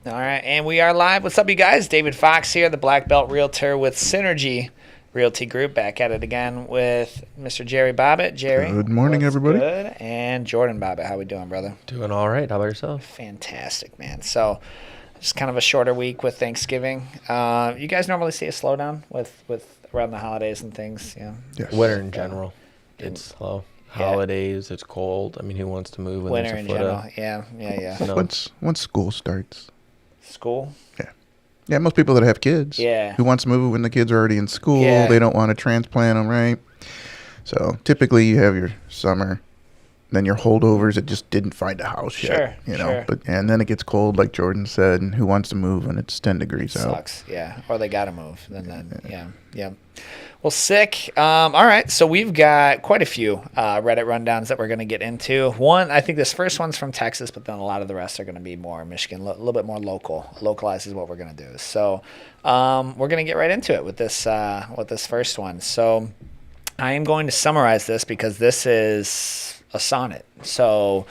All right, and we are live. What's up, you guys? David Fox here, the Black Belt Realtor with Synergy Realty Group, back at it again with Mr. Jerry Bobbitt. Jerry, good morning, everybody. Good, and Jordan Bobbitt. How we doing, brother? Doing all right. How about yourself? Fantastic, man. So, just kind of a shorter week with Thanksgiving. You guys normally see a slowdown with around the holidays and things, yeah. Yes. Winter in general, it's slow. Holidays, it's cold. I mean, who wants to move when Winter there's a in foot general, of yeah. snow? Once school starts. School? Yeah, most people that have kids. Yeah. Who wants to move when the kids are already in school? Yeah. They don't want to transplant them, right? So typically you have your summer, then your holdovers that just didn't find a house yet. Sure. And then it gets cold, like Jordan said, and who wants to move when it's 10 degrees out? Sucks, yeah. Or they got to move. Yeah. Well, sick. All right, so we've got quite a few Reddit rundowns that we're going to get into. One, I think this first one's from Texas, but then a lot of the rest are going to be more Michigan, a little bit more local. Localized is what we're going to do. So we're going to get right into it with this first one. So I am going to summarize this because this is a sonnet. So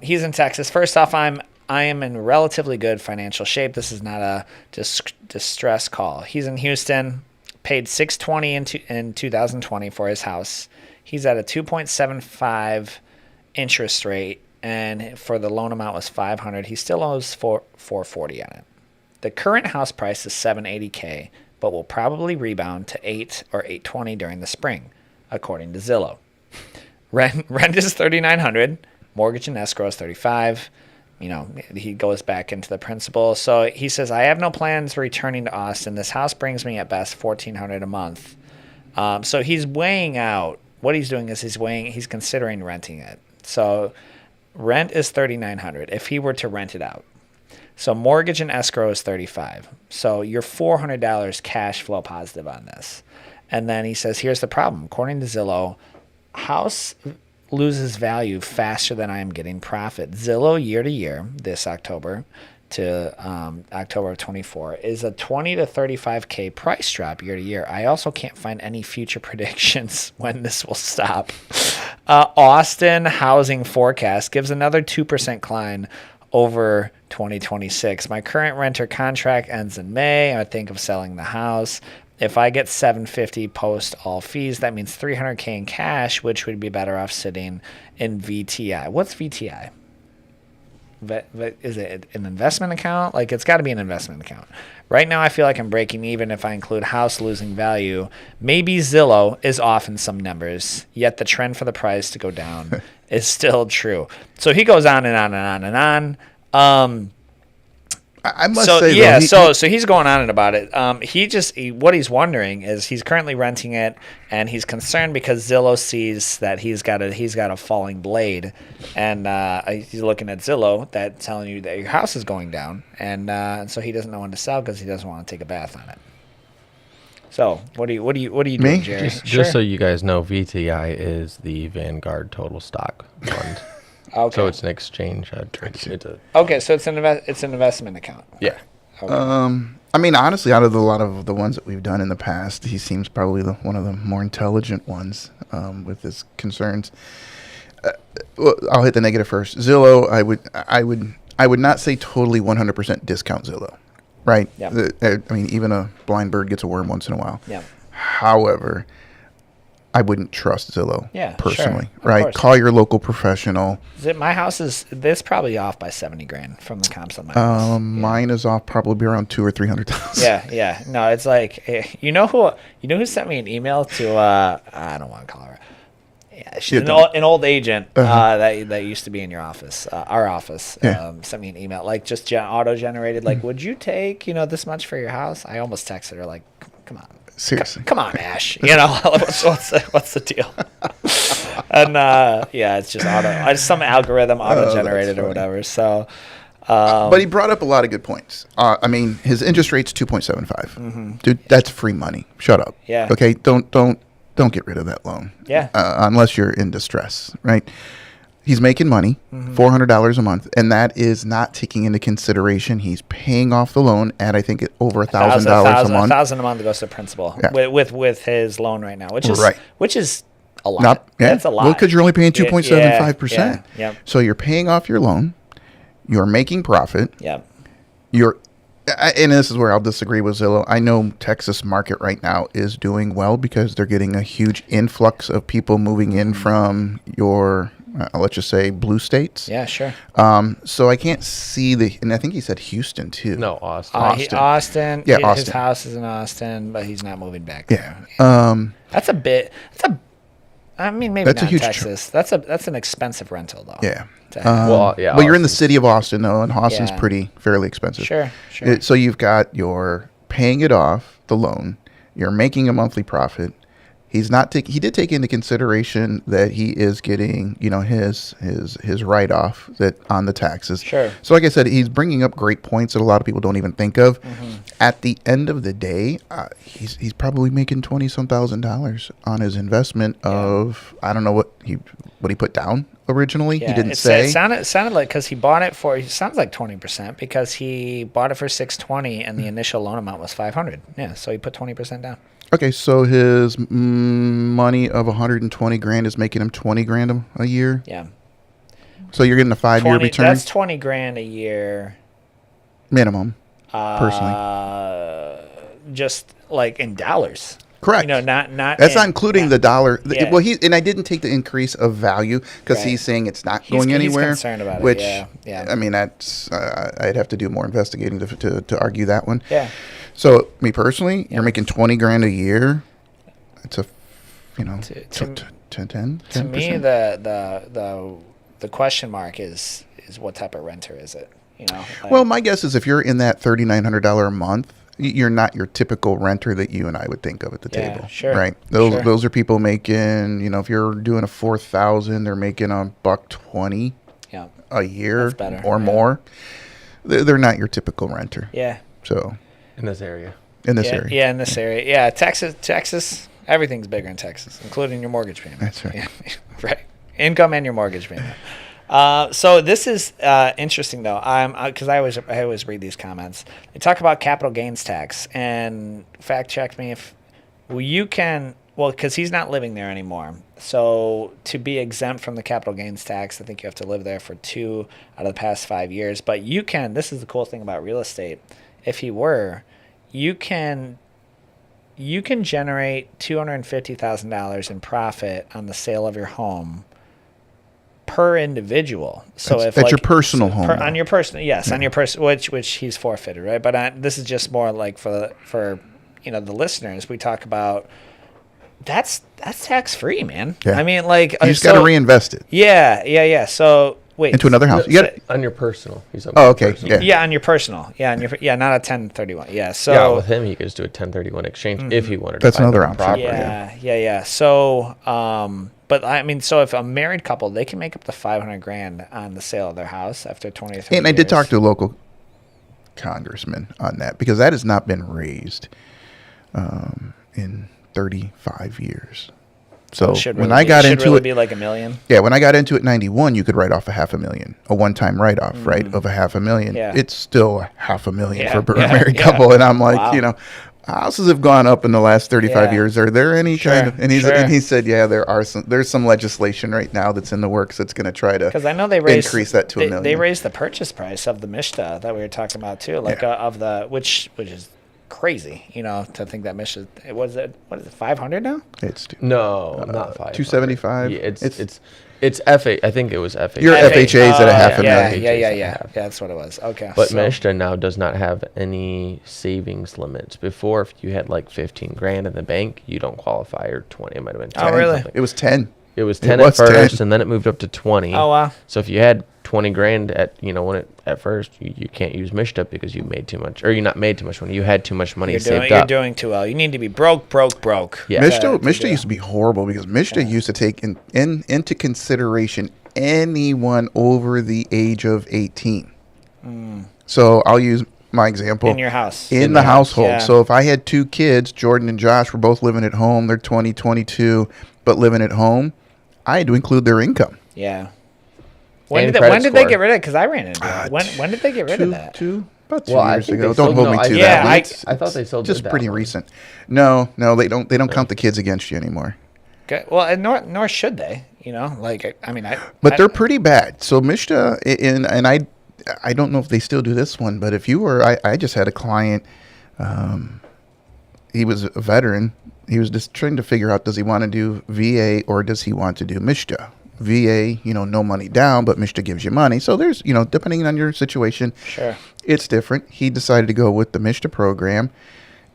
he's in Texas. First off, I am in relatively good financial shape. This is not a distress call. He's in Houston. Paid $620 in 2020 for his house. He's at a 2.75 interest rate, and for the loan amount was $500. He still owes $440 on it. The current house price is $780K, but will probably rebound to $8 or $820 during the spring, according to Zillow. Rent is $3,900. Mortgage and escrow is $35. He goes back into the principal. So he says, I have no plans returning to Austin. This house brings me at best $1,400 a month. So he's weighing out. What he's doing is he's considering renting it. So rent is $3,900 if he were to rent it out. So mortgage and escrow is $35. So you're $400 cash flow positive on this. And then he says, here's the problem. According to Zillow, house loses value faster than I am getting profit. Zillow year to year, this October to October of 24, is a 20 to 35K price drop year to year. I also can't find any future predictions when this will stop. Austin housing forecast gives another 2% decline over 2026. My current renter contract ends in May. I think of selling the house. If I get $750 post all fees, that means $300K in cash, which would be better off sitting in VTI. What's VTI? Is it an investment account? Like, it's got to be an investment account. Right now, I feel like I'm breaking even if I include house losing value. Maybe Zillow is off in some numbers, yet the trend for the price to go down is still true. So he goes on and on and on and on. I must say, so he's going on and about it. What he's wondering is he's currently renting it, and he's concerned because Zillow sees that he's got a falling blade, and he's looking at Zillow that telling you that your house is going down, and so he doesn't know when to sell because he doesn't want to take a bath on it. So what are you doing, Jerry? Just so you guys know, VTI is the Vanguard Total Stock Fund. Okay. So it's an exchange. Okay, so it's an investment account. Yeah. Okay. I mean, honestly, out of a lot of the ones that we've done in the past, he seems probably one of the more intelligent ones with his concerns. Well, I'll hit the negative first. Zillow, I would not say totally 100% discount Zillow, right? Yeah. I mean, even a blind bird gets a worm once in a while. Yeah. However, I wouldn't trust Zillow personally, sure. right? Course. Call your local professional. My house is probably off by $70,000 from the comps on my house. Mine is off probably around $200,000 or $300,000. Yeah. No, it's like, you know who sent me an email to I don't want to call her. Yeah, she's an old agent that used to be in your office, our office. Sent me an email like just auto generated. Like, would you take this much for your house? I almost texted her like, come on. Seriously. Come on, Ash. What's the deal? And it's just some algorithm auto-generated or whatever. So, but he brought up a lot of good points. I mean, his interest rate's 2.75. Mm-hmm. Dude, that's free money. Shut up. Yeah. Okay. Don't get rid of that loan. Yeah. Unless you're in distress, right? He's making money, $400 a month, and that is not taking into consideration he's paying off the loan at I think over $1,000 a month. $1,000 a month goes to principal with his loan right now, which is a lot. That's a lot. Well, because you're only paying 2.75%. Yeah. So you're paying off your loan, you're making profit. Yep. And this is where I'll disagree with Zillow. I know Texas market right now is doing well because they're getting a huge influx of people moving in from your, let's just say, blue states. Yeah, sure. So I can't see and I think he said Houston too. No, Austin. Austin. Yeah, His Austin. house is in Austin, but he's not moving back Yeah. there. I mean, maybe That's a not huge Texas. That's an expensive rental, though. Yeah. Well, yeah, But you're in the Austin's- city of Austin, though, and Austin's Yeah. fairly expensive. Sure. So you've got your paying it off, the loan. You're making a monthly profit. He's not he did take into consideration that he is getting, his write off that on the taxes. Sure. So like I said, he's bringing up great points that a lot of people don't even think of. At the end of the day, he's probably making $20-some thousand on his investment of I don't know what he put down originally. Yeah, He didn't it say. sounded like because he bought it for. It sounds like 20% because he bought it for $620 and the initial loan amount was $500. Yeah, so he put 20% down. Okay, so his money of 120 grand is making him 20 grand a year. Yeah, So you're getting a 5-year return That's $20,000 a year. minimum, personally. Just like in dollars. Correct. Not. That's not including the dollar. Yeah. Well, I didn't take the increase of value because Right. he's saying it's not going anywhere. He's concerned about it. Which, Yeah. I mean, that's I'd have to do more investigating to argue that one. Yeah. So me personally, you're making 20 grand a year. It's a, To 10. To me, the question mark is what type of renter is it? Well, my guess is if you're in that $3,900 a month, you're not your typical renter that you and I would think of at the Yeah, table, sure, right? sure. Those are people making, if you're doing a 4,000, they're making $120 yeah, a year That's better, or yeah. more. They're not your typical renter. yeah, So in this area. in this yeah, area, yeah, in this area, yeah. Texas, everything's bigger in Texas, including your mortgage payment. That's right. Yeah, right. Income and your mortgage payment. So this is interesting though. Because I always read these comments. They talk about capital gains tax and fact check me if because he's not living there anymore. So to be exempt from the capital gains tax, I think you have to live there for 2 out of the past 5 years. But you can. This is the cool thing about real estate. If he were, you can generate $250,000 in profit on the sale of your home per individual. So that's your personal home, though. on your personal, yes, on your person, which he's forfeited, right? But this is just more like for the listeners. We talk about that's tax free, man. Yeah. I mean, like you just got to reinvest it Yeah. So wait, into another house. You got On your personal. He's Oh, okay, yeah. yeah, on your personal, not a 1031. Yeah, so Yeah, with him, he could just do a 1031 exchange if he wanted That's to buy another another option. property. Yeah. So, but I mean, so if a married couple, they can make up to $500,000 on the sale of their house after 20 or 30 And I did years. talk to a local congressman on that because that has not been raised in 35 years. So Should when really I got should into really it, be like $1 million. yeah, when I got into it in 91, you could write off $500,000, a one-time write-off, right, of $500,000. Yeah. It's still $500,000 Yeah, for a yeah, married yeah. couple, and I'm like, Wow. houses have gone up in the last 35 Yeah. years. Are there any kind of? And sure. he said, yeah, there's some legislation right now that's in the works that's going to try to Because I know they raised increase that to $1 million. They raised the purchase price of the Mishta that we were talking about too, like Yeah. of the which is crazy, to think that Mishta. What is it 500 now? It's No, not 5. 275. Yeah, it's FA. I think it was FA. Your FHA's at a half a yeah, million. Yeah, half. that's what it was. Okay, But so, Mishta now does not have any savings limits. Before, if you had like 15 grand in the bank, you don't qualify, or 20. It might have been 10. Oh, really? something. It was 10. It was 10 was at first, 10. and then it moved up to 20. Oh wow. So if you had 20 grand at first, you can't use Mishta because you made too much, or you not made too much money. You had too much money saved You're up. doing too well. You need to be broke. Yeah. Mishta used to be horrible because Mishta used to take into consideration anyone over the age of 18. So I'll use my example. In your house. In the household. yeah. So if I had 2 kids, Jordan and Josh were both living at home. They're 20, 22, but living at home. I had to include their income. Yeah. When And did credit they score. get rid of it? Because I ran into it. When did they get rid of that? About 2 Well, I years think ago. they Don't still- hold no, me I to think- that. Yeah, one. I thought they still just did that pretty one. recent. No, they don't count the kids against you anymore. Okay. Well, and nor should they. Like I mean, But they're pretty bad. So Mishta I don't know if they still do this one, but if you were, I just had a client. He was a veteran. He was just trying to figure out, does he want to do VA or does he want to do MISHDA? VA, no money down, but MISHDA gives you money. So there's, depending on your situation, Sure. it's different. He decided to go with the MISHDA program.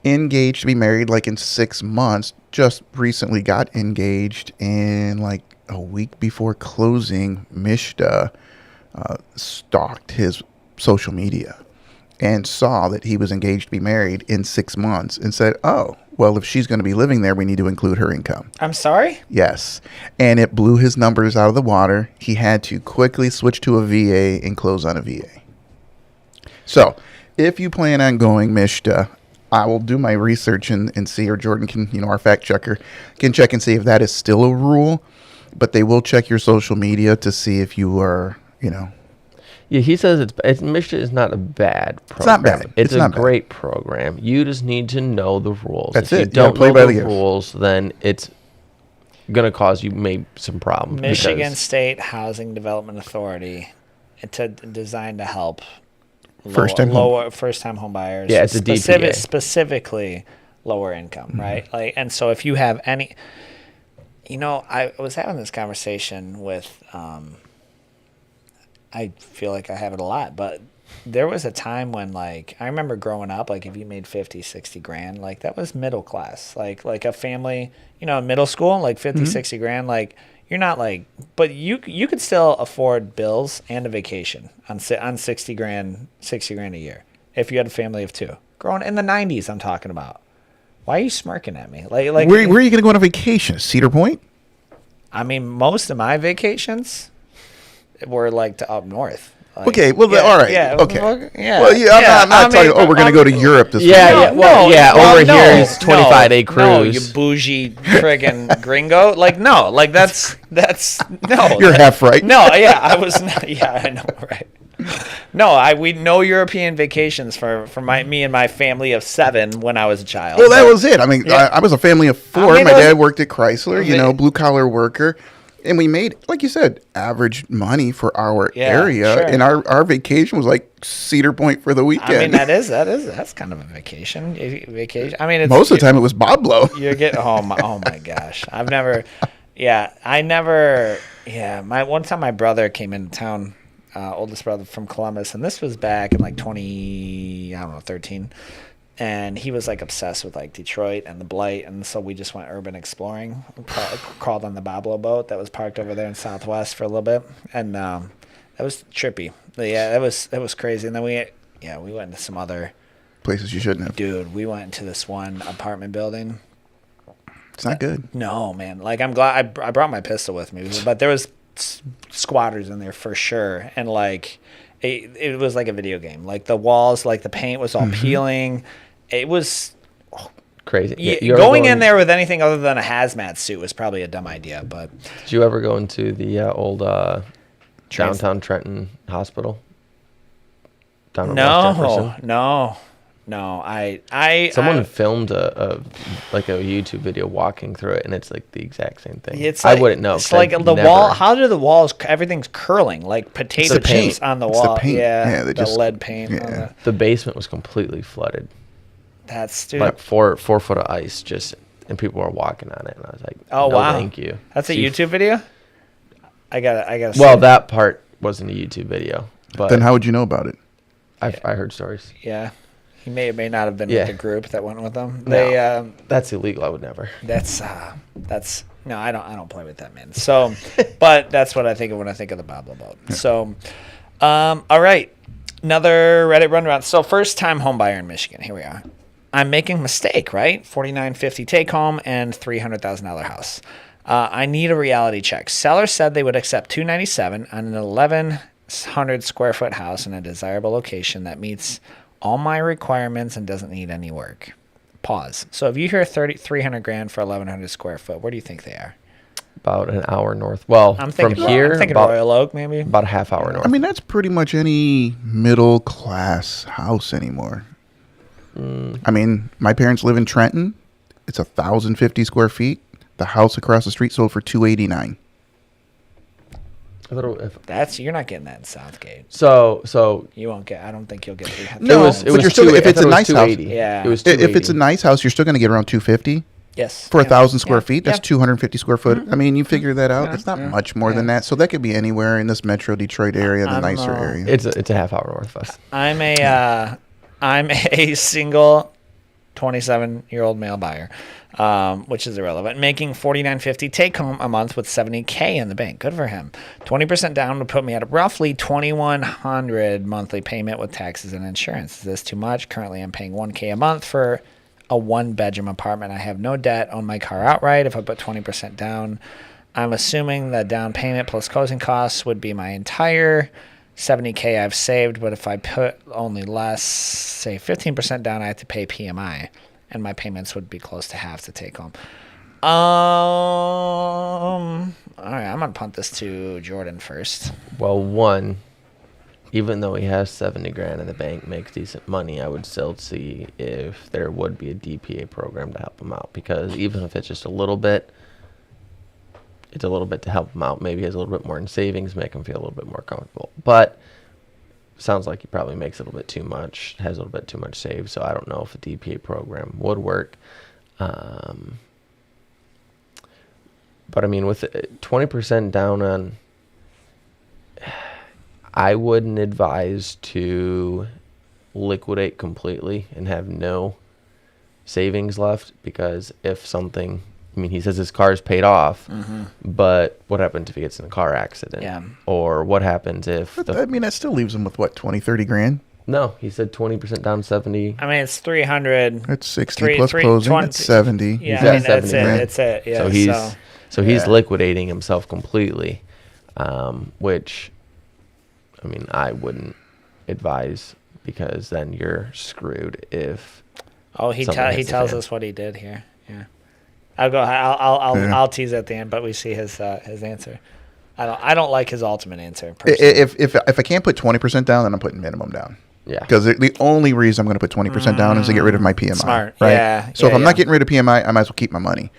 Engaged to be married like in 6 months. Just recently got engaged, and like a week before closing, MISHDA stalked his social media and saw that he was engaged to be married in 6 months and said, oh, well, if she's going to be living there, we need to include her income. I'm sorry? Yes. And it blew his numbers out of the water. He had to quickly switch to a VA and close on a VA. So if you plan on going MISHDA, I will do my research and see, or Jordan can, our fact checker, can check and see if that is still a rule. But they will check your social media to see if you are, Yeah, he says it's MISHDA is not a bad program. It's not bad. It's a not bad. great program. You just need to know the rules. That's if it. you You don't gotta play know by the the rules, then it's going to cause you maybe some problems. Michigan because- State Housing Development Authority, designed to help First-time home buyers. Yeah, it's a DPA. Specifically lower income, right? Like, and so if you have any, I was having this conversation with, I feel like I have it a lot, but there was a time when, like, I remember growing up, like, if you made 50, 60 grand, like, that was middle class. Like a family, in middle school, like 50, 60 grand, like, you're not like, but you could still afford bills and a vacation on 60 grand a year if you had a family of two. Growing in the 90s, I'm talking about. Why are you smirking at me? Like where are you going to go on a vacation? Cedar Point? I mean, most of my vacations were like to up north. Like, Okay, well, all right. Yeah, Okay. Yeah. Well, yeah, I'm not talking, we're going to go to Europe this Yeah, weekend. over here it's 25-day cruise. No, you bougie friggin' gringo. Like, no, like that's no. You're half right. No, yeah, I was. Yeah, I know, right. No, we no European vacations for me and my family of 7 when I was a child. Well, that was it. I mean, Yeah. I was a family of 4. I mean, My it was- dad worked at Chrysler, Okay. blue collar worker. And we made, like you said, average money for our Yeah, area. sure. And our vacation was like Cedar Point for the weekend. I mean, that's kind of a vacation. Vacation. I mean, it's, Most of the time it was Boblo. You're getting oh my gosh. My one time my brother came into town, oldest brother from Columbus, and this was back in like 2013. And he was like obsessed with like Detroit and the Blight, and so we just went urban exploring. Crawled on the Boblo boat that was parked over there in Southwest for a little bit, and that was trippy. But yeah, that was crazy. And then we went into some other Places you shouldn't have. dude. We went into this one apartment building. It's not good. No, man. Like, I'm glad I brought my pistol with me, but there was squatters in there for sure, and like it was like a video game. Like the walls, like the paint was all peeling. It was Crazy. yeah, going in there with anything other than a hazmat suit was probably a dumb idea. But Did you ever go into the old downtown Trenton hospital? Down in West Jefferson? no. Someone filmed a YouTube video walking through it, and it's like the exact same thing. It's I like, wouldn't know. It's 'cause like I've the never- wall. How do the walls? Everything's curling like potato the paint. chips on the It's the wall. paint. Yeah, Yeah, they the just- lead paint. yeah. On the, The basement was completely flooded, that's dude. like 4 foot of ice, and people were walking on it, and I was like, Oh, no, wow. thank you." That's a See, YouTube video. I got. Well, that part wasn't a YouTube video, but Then how would you know about it? I heard stories. Yeah, he may or may not have been Yeah. with the group that went with them. No. They That's illegal. I would never. that's no, I don't play with that, man. So, but that's what I think of when I think of the Bob boat. So, all right, another Reddit rundown. So, first time home buyer in Michigan. Here we are. I'm making a mistake, right? $49.50 take home and $300,000 house. I need a reality check. Seller said they would accept $297 on an 1,100 square foot house in a desirable location that meets all my requirements and doesn't need any work. Pause. So if you hear 300 grand for 1,100 square foot, where do you think they are? About an hour north. Well, I'm from thinking here, I'm thinking about, Royal Oak, maybe. about a half hour north. I mean, that's pretty much any middle class house anymore. I mean, my parents live in Trenton. It's 1,050 square feet. The house across the street sold for $289. You're not getting that in Southgate. So You won't get. I don't think you'll get 300. No, it but was you're still, two- if I it's thought a it was nice house, 280. Yeah. It was if it's a 280. nice house, you're still going to get around 250 Yes. for Yeah. 1,000 square Yeah. feet. That's Yeah. 250 square foot. I mean, you figure that out. Yeah. It's not Yeah. much more than Yeah. that. So that could be anywhere in this Metro Detroit area, the I'm, nicer area. It's a half hour north of us. I'm a single 27-year-old male buyer, which is irrelevant, making $49.50 take home a month with $70K in the bank. Good for him. 20% down would put me at a roughly $2,100 monthly payment with taxes and insurance. Is this too much? Currently, I'm paying $1K a month for a one-bedroom apartment. I have no debt, own my car outright. If I put 20% down, I'm assuming the down payment plus closing costs would be my entire $70K I've saved, but if I put only less, say 15% down, I have to pay PMI, and my payments would be close to half to take home. All right, I'm gonna punt this to Jordan first. Well, one, even though he has 70 grand in the bank, makes decent money, I would still see if there would be a DPA program to help him out, because even if it's just a little bit, it's a little bit to help him out. Maybe he has a little bit more in savings, make him feel a little bit more comfortable. But sounds like he probably makes a little bit too much, has a little bit too much saved. So I don't know if a DPA program would work. But I mean, with 20% down on, I wouldn't advise to liquidate completely and have no savings left, because if something, I mean, he says his car's paid off, but what happens if he gets in a car accident? Yeah. Or what happens if I mean, that still leaves him with what, 20, 30 grand? No, he said 20% down 70. I mean, it's 300. That's 60 Three- plus three- closing. 20 That's 70. Yeah, He's I at mean, that's 70 it. grand. That's it. Yeah. So he's Yeah. liquidating himself completely, which, I mean, I wouldn't advise, because then you're screwed if. Oh, he something hits the tells fan. us what he did here. Yeah. I'll tease at the end, but we see his answer. I don't like his ultimate answer. Personally. If I can't put 20% down, then I'm putting minimum down. Yeah. Because the only reason I'm going to put 20% down is to get rid of my PMI. Smart. Right? Yeah, So if yeah, I'm yeah. not getting rid of PMI, I might as well keep my money.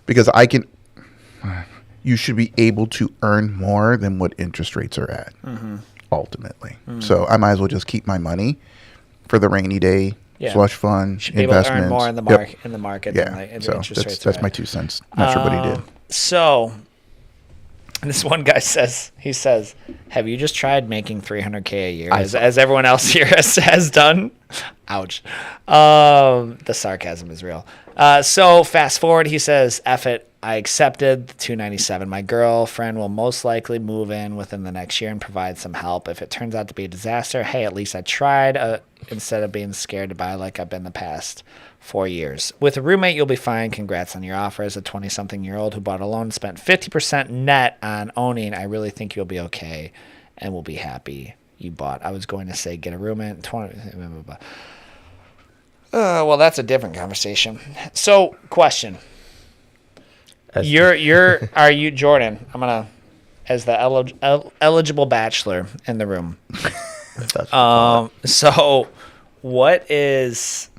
Because you should be able to earn more than what interest rates are at, ultimately. So I might as well just keep my money for the rainy day, Yeah. slush fund, Should be able to investments. earn more in the Yep. market Yeah. than the So interest rates. that's are my at. 2 cents. Not sure what he did. So, this one guy says, have you just tried making $300K a year, as everyone else here has done? Ouch. The sarcasm is real. So fast forward, he says, F it. I accepted the $297. My girlfriend will most likely move in within the next year and provide some help. If it turns out to be a disaster, hey, at least I tried, instead of being scared to buy like I've been the past 4 years. With a roommate, you'll be fine. Congrats on your offer. As a 20-something-year-old who bought a loan and spent 50% net on owning, I really think you'll be okay and will be happy you bought. I was going to say get a roommate. 20. Well, that's a different conversation. So, question. Are you Jordan? I'm gonna, as the eligible bachelor in the room. So, what is?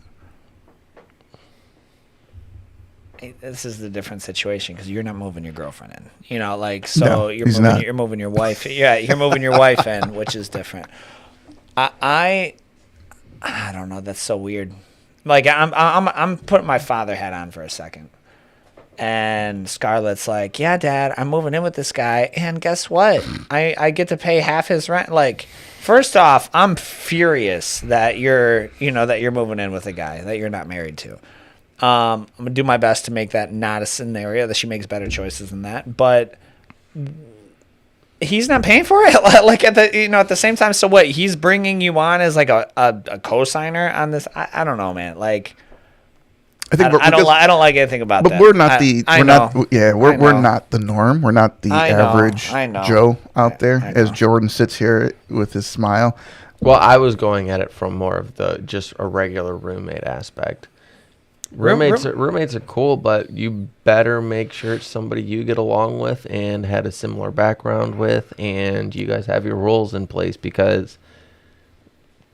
This is the different situation because you're not moving your girlfriend in. You know, like so No, he's not. you're moving your wife. Yeah, you're moving your wife in, which is different. I don't know. That's so weird. Like I'm putting my father hat on for a second. And Scarlett's like, yeah, Dad, I'm moving in with this guy. And guess what? I get to pay half his rent. Like, first off, I'm furious that you're moving in with a guy that you're not married to. I'm going to do my best to make that not a scenario, that she makes better choices than that. But he's not paying for it. Like, at the same time. So what? He's bringing you on as like a co-signer on this? I don't know, man. Like, I don't like anything about that. But we're not we're not the norm. We're not the average Joe out there, as Jordan sits here with his smile. Well, I was going at it from more of the just a regular roommate aspect. Roommates are cool, but you better make sure it's somebody you get along with and had a similar background with, and you guys have your roles in place. Because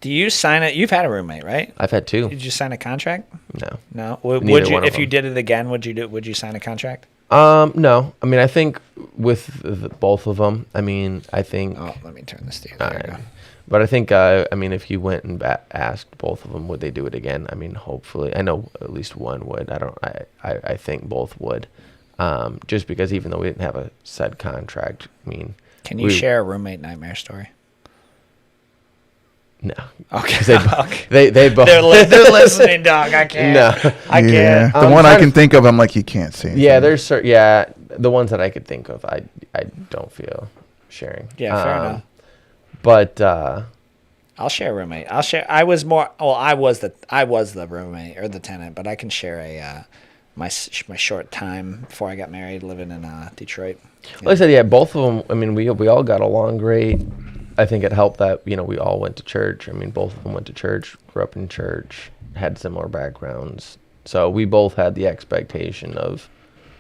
do you sign it? You've had a roommate, right? I've had 2. Did you sign a contract? No. No. Would you, if you did it again? Would you sign a contract? No. I mean, I think with both of them, I mean, I think. Oh, let me turn this to you. There you go. But I think, I mean, if you went and asked both of them, would they do it again? I mean, hopefully. I know at least one would. I think both would. Just because even though we didn't have a said contract, I mean. Can you share a roommate nightmare story? No. Okay. They both. They're listening, dog. I can't. No. I can't. The one I can think of, I'm like, you can't say anything. Yeah, the ones that I could think of, I don't feel sharing. Yeah, fair enough. But I'll share a roommate. I was the roommate or the tenant, but I can share my short time before I got married living in Detroit. Like I said, yeah, both of them. I mean, we all got along great. I think it helped that we all went to church. I mean, both of them went to church, grew up in church, had similar backgrounds, so we both had the expectation of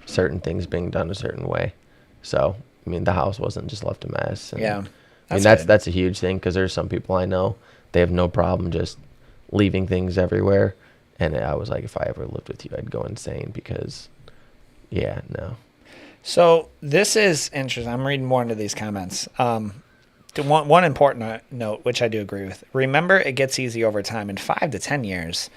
certain things being done a certain way. So I mean, the house wasn't just left a mess. And, Yeah. I mean, that's a huge thing because there's some people I know, they have no problem just leaving things everywhere. And I was like, if I ever lived with you, I'd go insane because, yeah, no. So this is interesting. I'm reading more into these comments. One important note, which I do agree with. Remember, it gets easy over time. In 5 to 10 years,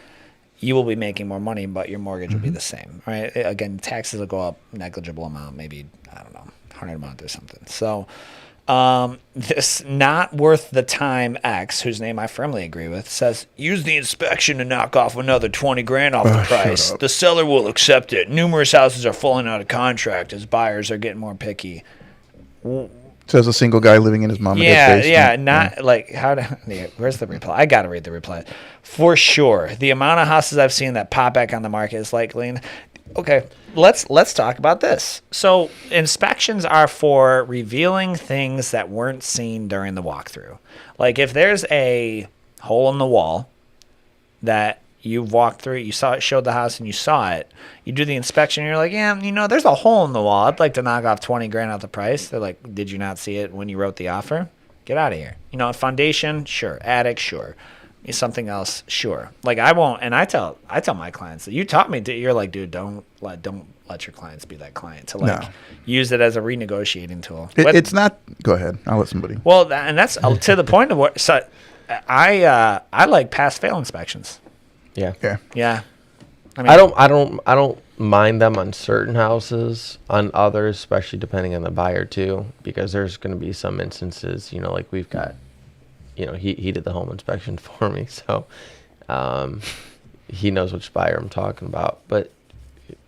you will be making more money, but your mortgage will be the same, right? Again, taxes will go up negligible amount, maybe, I don't know, 100 a month or something. So this not worth the time X, whose name I firmly agree with, says, use the inspection to knock off another 20 grand off the price. The seller will accept it. Numerous houses are falling out of contract as buyers are getting more picky. Says a single guy living in his mom and dad's basement. Yeah, not like where's the reply? I gotta read the reply. For sure. The amount of houses I've seen that pop back on the market is likely. Okay, let's talk about this. So inspections are for revealing things that weren't seen during the walkthrough. Like if there's a hole in the wall that you walked through, you saw it, showed the house, and you saw it. You do the inspection, and you're like, yeah, there's a hole in the wall. I'd like to knock off 20 grand off the price. They're like, did you not see it when you wrote the offer? Get out of here. A foundation, sure. Attic, sure. Something else, sure. Like I won't, and I tell my clients that you taught me. You're like, dude, don't let your clients be that client to use it as a renegotiating tool. It's not. Go ahead. I'll let somebody. Well, and that's to the point of what. So I like pass fail inspections. Yeah. Yeah. I mean, I don't mind them on certain houses. On others, especially depending on the buyer too, because there's going to be some instances, like we've got, he did the home inspection for me, so he knows which buyer I'm talking about. But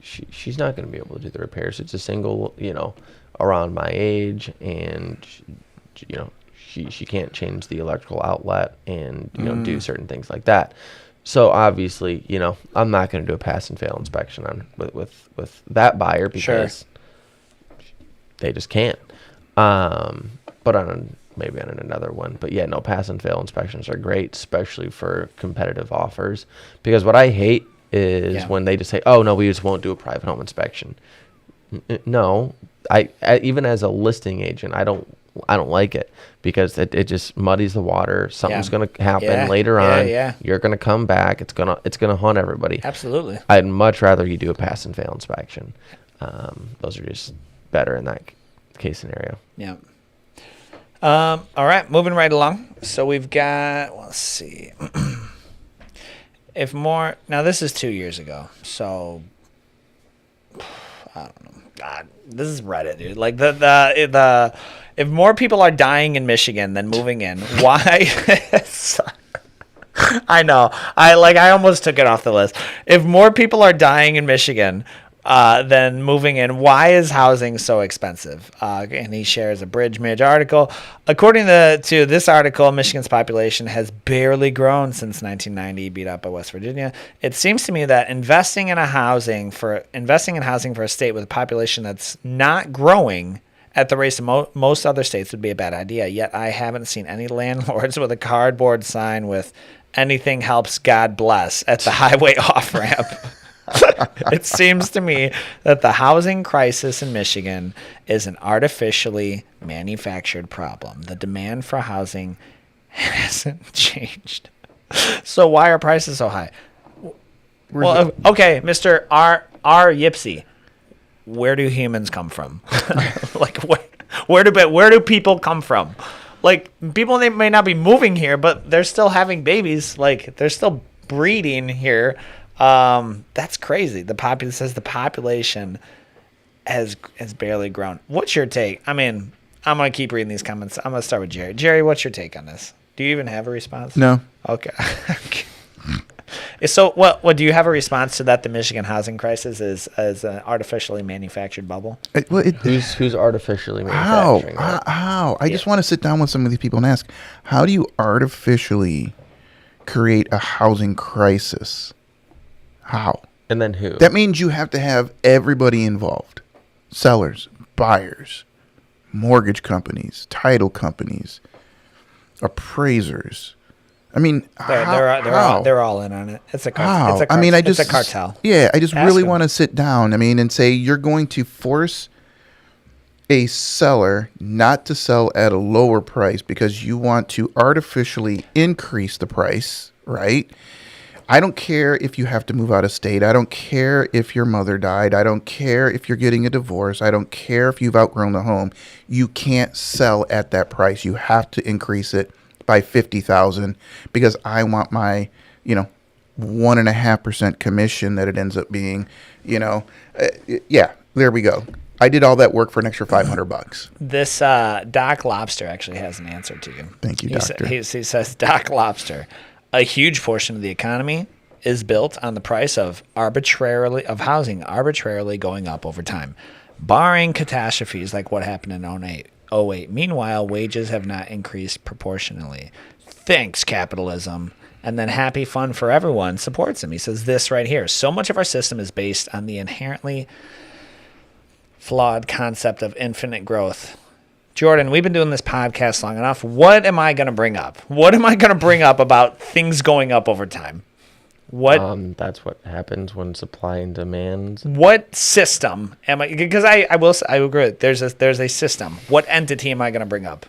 she's not going to be able to do the repairs. It's a single, around my age, and she can't change the electrical outlet and do certain things like that. So obviously, I'm not going to do a pass and fail inspection with that buyer because they just can't. But maybe on another one. But yeah, no, pass and fail inspections are great, especially for competitive offers. Because what I hate is when they just say, "Oh no, we just won't do a private home inspection." No, I even as a listing agent, I don't like it because it just muddies the water. Something's going to happen later on. You're going to come back. It's going to haunt everybody. Absolutely. I'd much rather you do a pass and fail inspection. Those are just better in that case scenario. Yeah. All right, moving right along. So we've got, let's see. Now this is 2 years ago. So I don't know. God, this is Reddit, dude. Like if more people are dying in Michigan than moving in, why? I know. I almost took it off the list. If more people are dying in Michigan than moving in, why is housing so expensive? And he shares a Bridge article. According to this article, Michigan's population has barely grown since 1990, beat out by West Virginia. It seems to me that investing in housing for a state with a population that's not growing at the rate of most other states would be a bad idea. Yet I haven't seen any landlords with a cardboard sign with "Anything helps, God bless" at the highway off-ramp. It seems to me that the housing crisis in Michigan is an artificially manufactured problem. The demand for housing hasn't changed. So why are prices so high? Okay, Mr. R. Yipsy. where do humans come from? Like, where do people come from? Like, people, they may not be moving here, but they're still having babies. Like, they're still breeding here. That's crazy. The population has barely grown. What's your take? I mean, I'm gonna keep reading these comments. I'm gonna start with Jerry. Jerry, what's your take on this? Do you even have a response? No. Okay. So, what do you have a response to that? The Michigan housing crisis is an artificially manufactured bubble. Who's artificially How? manufacturing it? How? I just want to sit down with some of these people and ask, how do you artificially create a housing crisis? How? And then who? That means you have to have everybody involved. Sellers, buyers, mortgage companies, title companies, appraisers. I mean, they're all in on it. It's a cartel. It's a cartel. Yeah, I just Ask really them. want to sit down. I mean, and say you're going to force a seller not to sell at a lower price because you want to artificially increase the price, right? I don't care if you have to move out of state. I don't care if your mother died. I don't care if you're getting a divorce. I don't care if you've outgrown the home. You can't sell at that price. You have to increase it by $50,000 because I want my, 1.5% commission that it ends up being, yeah, there we go. I did all that work for an extra $500. This Doc Lobster actually has an answer to you. Thank you, Doctor. He says, Doc Lobster, a huge portion of the economy is built on the price of housing arbitrarily going up over time, barring catastrophes like what happened in 08. Meanwhile, wages have not increased proportionally. Thanks, capitalism. And then Happy Fun for Everyone supports him. He says this right here. So much of our system is based on the inherently flawed concept of infinite growth. Jordan, we've been doing this podcast long enough. What am I going to bring up? What am I going to bring up about things going up over time? What? That's what happens when supply and demand. What system am I? Because I agree. There's a system. What entity am I going to bring up?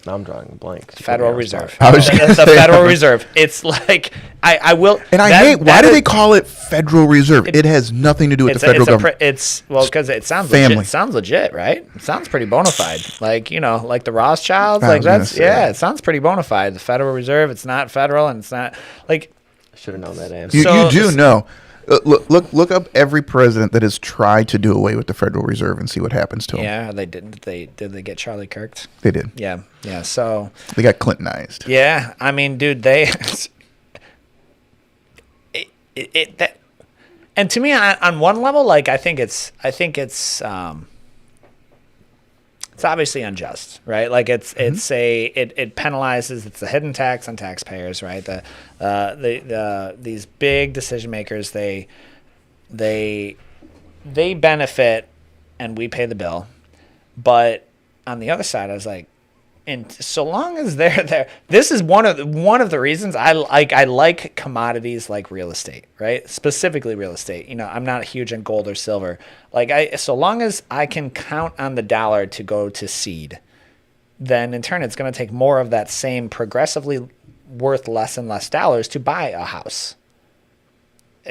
I'm drawing a blank. Federal Reserve. I was gonna The say, Federal Reserve. It's like I will. And I hate. Why do they call it Federal Reserve? It has nothing to do with the federal government. Because it sounds Family. legit. It sounds legit, right? It sounds pretty bona fide. Like like the Rothschilds. I Like was gonna that's say. yeah. It sounds pretty bona fide. The Federal Reserve. It's not federal, and it's not like. I should have known that answer. You do know. Look up every president that has tried to do away with the Federal Reserve and see what happens to them. Yeah, they didn't. Did they get Charlie Kirked? They did. Yeah. So. They got Clintonized. Yeah, I mean, dude, they. And to me, on one level, like I think it's obviously unjust, right? Like it penalizes. It's a hidden tax on taxpayers, right? These big decision makers, they benefit, and we pay the bill. But on the other side, I was like, and so long as they're there, this is one of the reasons I like commodities like real estate, right? Specifically real estate. I'm not huge on gold or silver. So long as I can count on the dollar to go to seed, then in turn it's going to take more of that same progressively worth less and less dollars to buy a house.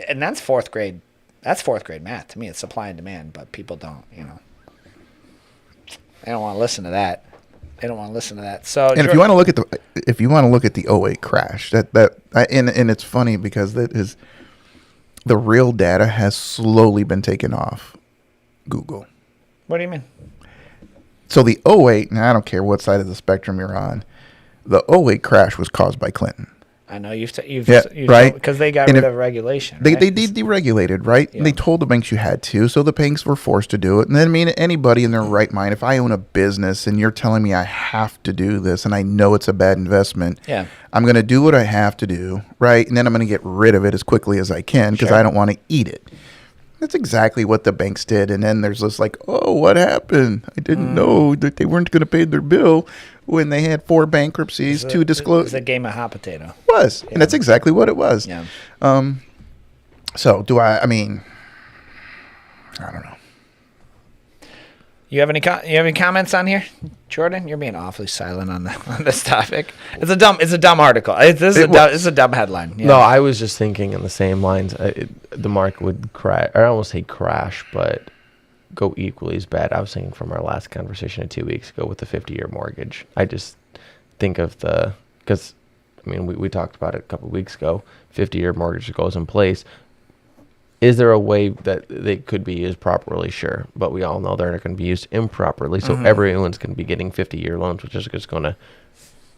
And that's fourth grade. That's fourth grade math to me. It's supply and demand, but people don't. They don't want to listen to that. They don't want to listen to that. So, and if you want to look at the 08 crash, and it's funny because that is the real data has slowly been taken off Google. What do you mean? So the 08, and I don't care what side of the spectrum you're on, the 08 crash was caused by Clinton. I know you've right, because they got rid of regulation. They right? deregulated, right? Yeah. And they told the banks you had to, so the banks were forced to do it. And then, I mean, anybody in their right mind, if I own a business and you're telling me I have to do this and I know it's a bad investment, Yeah. I'm going to do what I have to do, right? And then I'm going to get rid of it as quickly as I can because Sure. I don't want to eat it. That's exactly what the banks did. And then there's this like, oh, what happened? I didn't know that they weren't going to pay their bill when they had 4 bankruptcies to disclose. It's a game of hot potato. Was. And that's exactly what it was. Yeah. So do I mean, I don't know. You have any comments on here, Jordan? You're being awfully silent on this topic. It's a dumb article. It's a dumb headline. Yeah. No, I was just thinking in the same lines. The market would crash. I almost say crash, but go equally as bad. I was thinking from our last conversation 2 weeks ago with the 50-year mortgage. I just think of because I mean we talked about it a couple of weeks ago. 50-year mortgage goes in place. Is there a way that they could be used properly? Sure. But we all know they're not going to be used improperly. So everyone's going to be getting 50-year loans, which is just going to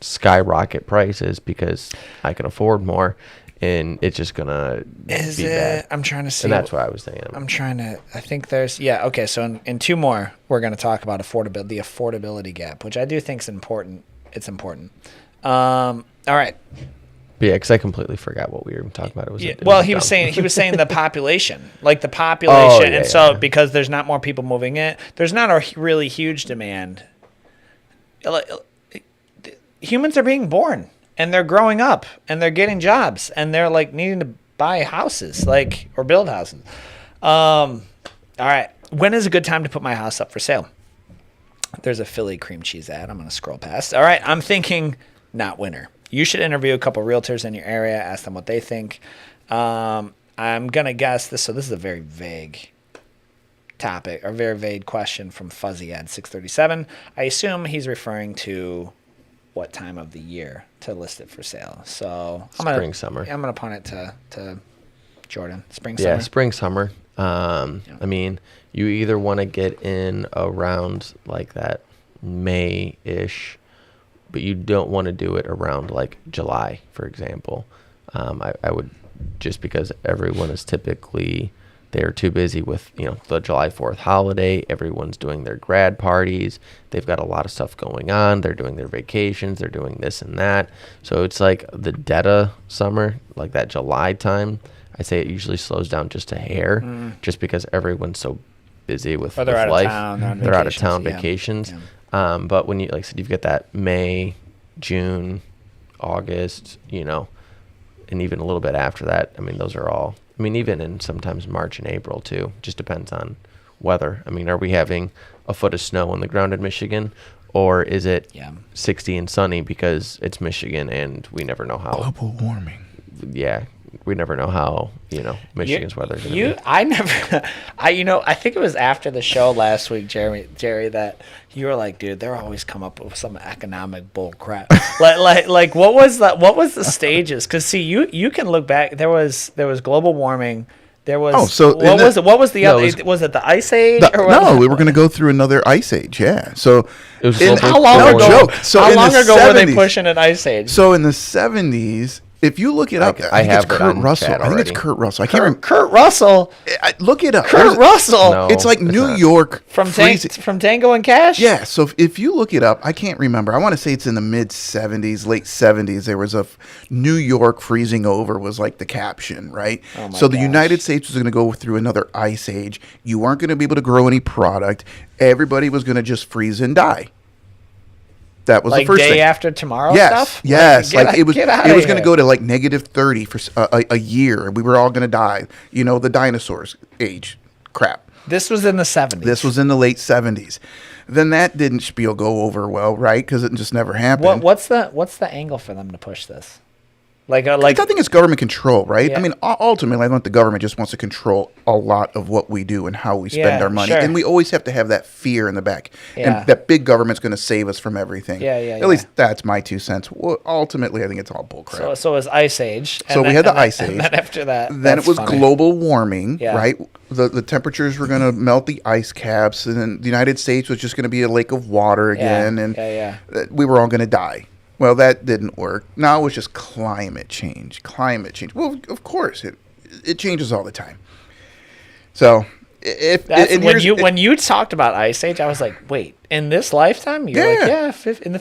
skyrocket prices because I can afford more. And it's just going to be bad. I'm trying to see. And that's what I was thinking. I think there's, okay. So in two more, we're going to talk about the affordability gap, which I do think is important. It's important. All right. Yeah, because I completely forgot what we were talking about. He was saying the population, because there's not more people moving in. There's not a really huge demand. Humans are being born and they're growing up and they're getting jobs and they're like needing to buy houses, or build houses. All right, when is a good time to put my house up for sale? There's a Philly cream cheese ad. I'm gonna scroll past. All right, I'm thinking not winter. You should interview a couple realtors in your area, ask them what they think. I'm going to guess this. So this is a very vague topic, or very vague question from Fuzzy Ad 637. I assume he's referring to what time of the year to list it for sale. So spring, summer. I'm going to punt it to Jordan. Spring, summer. Yeah, spring, summer. I mean, you either want to get in around like that May-ish, but you don't want to do it around like July, for example. I would, just because everyone is typically, they're too busy with, the July 4th holiday. Everyone's doing their grad parties. They've got a lot of stuff going on. They're doing their vacations. They're doing this and that. So it's like the dead of summer, like that July time. I say it usually slows down just a hair, just because everyone's so busy with life. They're out of town vacations. Yeah. But when you, like I said, you've got that May, June, August, and even a little bit after that. I mean, those are all, even in sometimes March and April too, just depends on weather. I mean, are we having a foot of snow on the ground in Michigan, or is it 60 and sunny because it's Michigan and we never know how. Global warming. Yeah. We never know how, Michigan's weather is going to be. I think it was after the show last week, Jerry, that you were like, dude, they're always come up with some economic bull crap. like what was the stages? Because see, you can look back. There was global warming. There was was it the ice age? We were going to go through another ice age. Yeah. So it was how long ago? So how long ago were they pushing an ice age? So in the 70s. If you look it up, I think it's Kurt Russell. I think it's Kurt Russell. I can't remember. Kurt Russell. Look it up. Kurt Russell. No, it's like New York from Tango and Cash. Yeah. So if you look it up, I can't remember. I want to say it's in the mid 70s, late 70s. There was a New York freezing over was like the caption, right? Oh my so the United States was going to go through another ice age. You weren't going to be able to grow any product. Everybody was going to just freeze and die. That was like the first day thing. After tomorrow stuff? Yes. It was going to go to like negative 30 for a year. We were all going to die. The dinosaurs age crap. This was in the 70s. This was in the late 70s. Then that didn't spiel go over well, right? Because it just never happened. What's the angle for them to push this? I think it's government control, right? Yeah. Ultimately, I think the government just wants to control a lot of what we do and how we spend our money. Sure. And we always have to have that fear in the back. Yeah. And that big government's going to save us from everything. At least that's my 2 cents. Well, ultimately, I think it's all bullcrap. So it was Ice Age. We had the Ice Age. And then after that, then it was global warming, yeah. right? The temperatures were going to melt the ice caps. And then the United States was just going to be a lake of water again. And we were all going to die. Well, that didn't work. Now it's just climate change. Well, of course, it changes all the time. So, when you talked about Ice Age, I was like, wait, in this lifetime? You're in the 50s or in the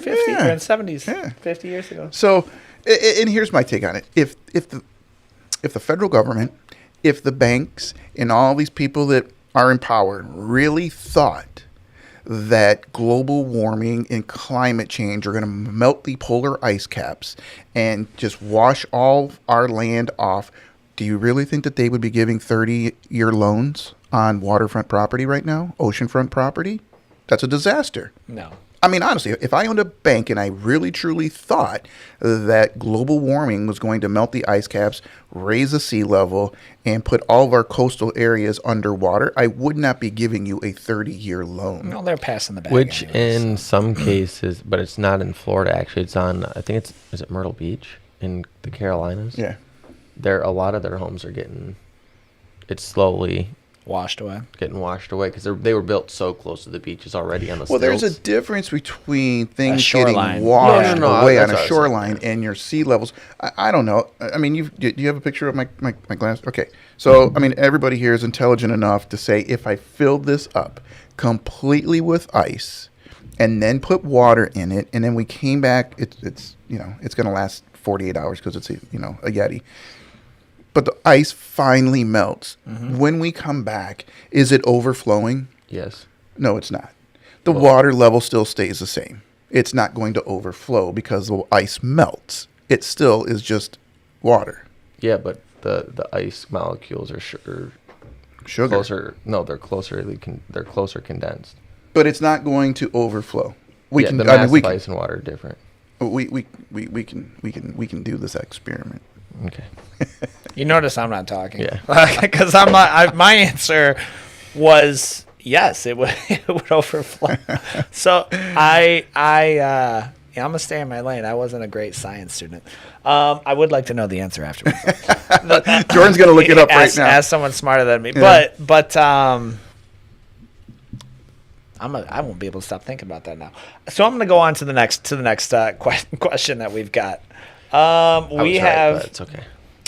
70s, 50 years ago. So, and here's my take on it. If the federal government, if the banks, and all these people that are in power really thought that global warming and climate change are going to melt the polar ice caps and just wash all our land off, do you really think that they would be giving 30-year loans on waterfront property right now, oceanfront property? That's a disaster. No. I mean, honestly, if I owned a bank and I really truly thought that global warming was going to melt the ice caps, raise the sea level, and put all of our coastal areas underwater, I would not be giving you a 30-year loan. No, they're passing the bag. Which anyways, in some cases, but it's not in Florida. Actually, it's on. I think is it Myrtle Beach in the Carolinas. Yeah. A lot of their homes are getting. It's slowly washed away. getting washed away because they were built so close to the beaches already on the Well, there's a stilts. difference between things shoreline. getting washed No, away on that's a what I was saying, shoreline and your sea levels. I don't know. I mean, do you have a picture of my glass? Okay. So, I mean, everybody here is intelligent enough to say if I filled this up completely with ice and then put water in it and then we came back, it's going to last 48 hours because it's a Yeti. But the ice finally melts. Mm-hmm. When we come back, is it overflowing? Yes. No, it's not. The water level still stays the same. It's not going to overflow because the ice melts. It still is just water. Yeah, but the ice molecules are sugar. Sugar. They're closer condensed. But it's not going to overflow. The mass of ice and water are different. We can do this experiment. Okay. You notice I'm not talking. Yeah. Because I'm not. My answer was yes. It would overflow. So I'm gonna stay in my lane. I wasn't a great science student. I would like to know the answer afterwards. Jordan's gonna look it up right now. Ask someone smarter than me. Yeah. But I won't be able to stop thinking about that now. So I'm gonna go on to the next question that we've got. We have. Right, but it's okay.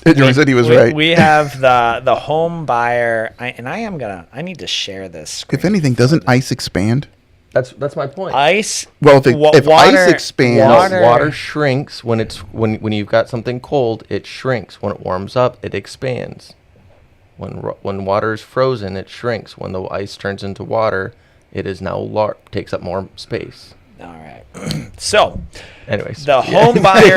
Jordan said he was right. We have the home buyer, I need to share this screen. If anything, doesn't ice expand? That's my point. Ice. Well, if water, ice expands, water shrinks when you've got something cold. It shrinks. When it warms up, it expands. When water is frozen, it shrinks. When the ice turns into water, it is now takes up more space. All right. So, anyways, the home buyer,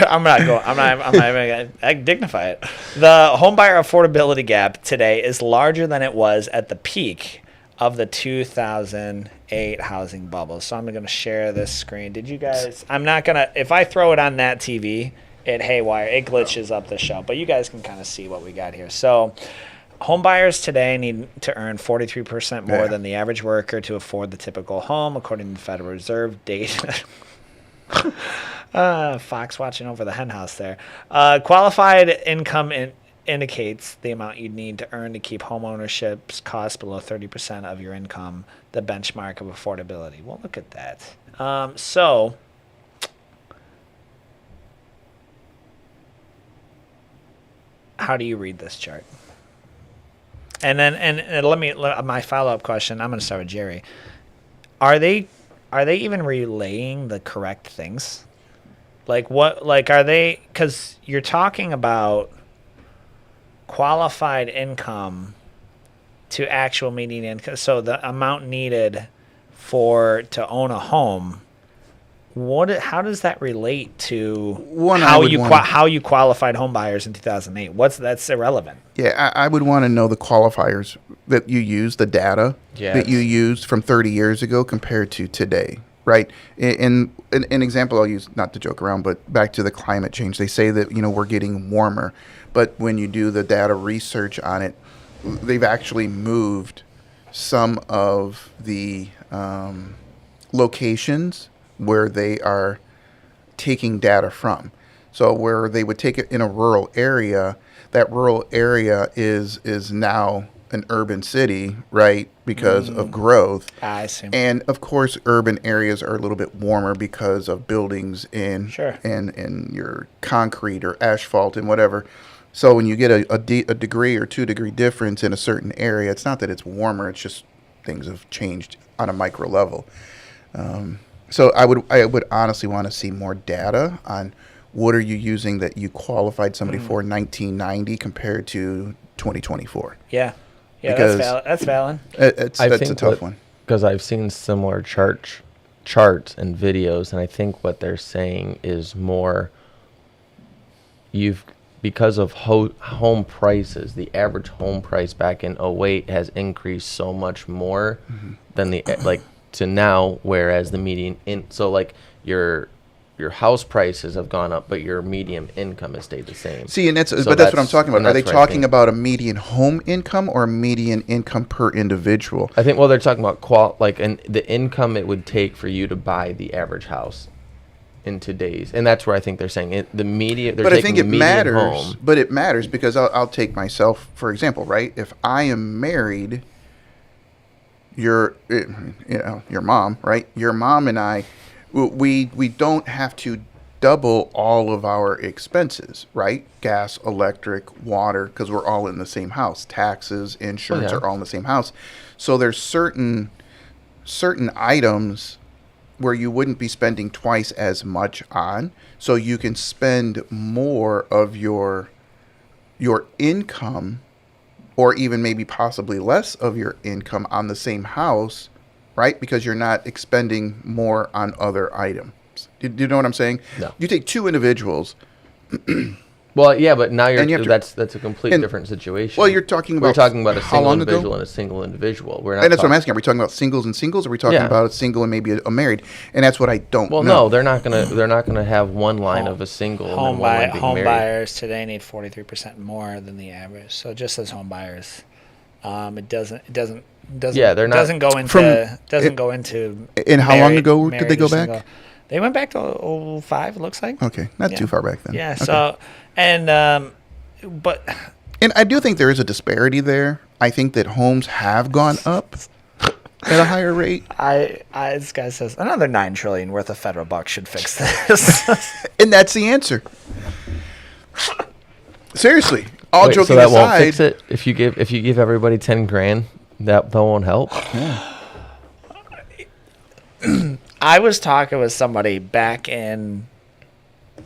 I'm not even gonna dignify it. The home buyer affordability gap today is larger than it was at the peak of the 2008 housing bubble. So I'm going to share this screen. Did you guys? I'm not gonna. If I throw it on that TV, it glitches up the show. But you guys can kind of see what we got here. So. Home buyers today need to earn 43% more than the average worker to afford the typical home, according to the Federal Reserve data. Fox watching over the hen house there. Qualified income indicates the amount you'd need to earn to keep home ownership's costs below 30% of your income, the benchmark of affordability. Well, look at that. So how do you read this chart? And then, my follow-up question, I'm going to start with Jerry. Are they even relaying the correct things? Are they, because you're talking about qualified income to actual median income. So the amount needed to own a home, how does that relate to how you qualified home buyers in 2008? That's irrelevant. Yeah, I would want to know the qualifiers that you use, the data that you used from 30 years ago compared to today, right? In an example I'll use, not to joke around, but back to the climate change. They say that, we're getting warmer, but when you do the data research on it, they've actually moved some of the locations where they are taking data from. So where they would take it in a rural area, that rural area is now an urban city, right? Because of growth. I see. And of course, urban areas are a little bit warmer because of buildings and your concrete or asphalt and whatever. So when you get a degree or 2 degree difference in a certain area, it's not that it's warmer, it's just things have changed on a micro level. So I would honestly want to see more data on what are you using that you qualified somebody for 1990 compared to 2024. Yeah, because that's valid. That's a tough one. Because I've seen similar charts and videos, and I think what they're saying is more because of home prices, the average home price back in '08 has increased so much more than the like to now, whereas the median so like your house prices have gone up, but your median income has stayed the same. See, and that's So but that's what I'm talking about. and Are they that's where I talking think- about a median home income or a median income per individual? I think they're talking about the income it would take for you to buy the average house in today's, and that's where I think they're saying the media. They're But I taking think it the median matters. home. But it matters because I'll take myself for example, right? If I am married, your mom, right? Your mom and I, we don't have to double all of our expenses, right? Gas, electric, water, because we're all in the same house. Taxes, insurance yeah. are all in the same house. So there's certain items where you wouldn't be spending twice as much on, so you can spend more of your income, or even maybe possibly less of your income on the same house, right? Because you're not expending more on other items. Do you know what I'm saying? No. You take two individuals. Well, yeah, but now And you have to- that's a complete and- different situation. Well, you're talking We're about talking about a how single long ago? individual and a single individual. We're not. And that's what I'm talking- asking. Are we talking about singles and singles? Or are we talking Yeah. about a single and maybe a married? And that's what I don't Well, know. no, they're not gonna have one line of a single and then one line being Home married. buyers today need 43% more than the average. So just as home buyers, it doesn't Yeah, they're not- doesn't go into go into. And how long married- ago did married they go or back? single. They went back to 05, it looks like. Okay, not Yeah. too far back then. Yeah. Okay. So but And I do think there is a disparity there. I think that homes have gone up at a higher rate. this guy says another $9 trillion worth of federal bucks should fix this. And that's the answer. Seriously. All Wait, joking so that aside. won't fix it. If you give everybody 10 grand, that won't help. I was talking with somebody back in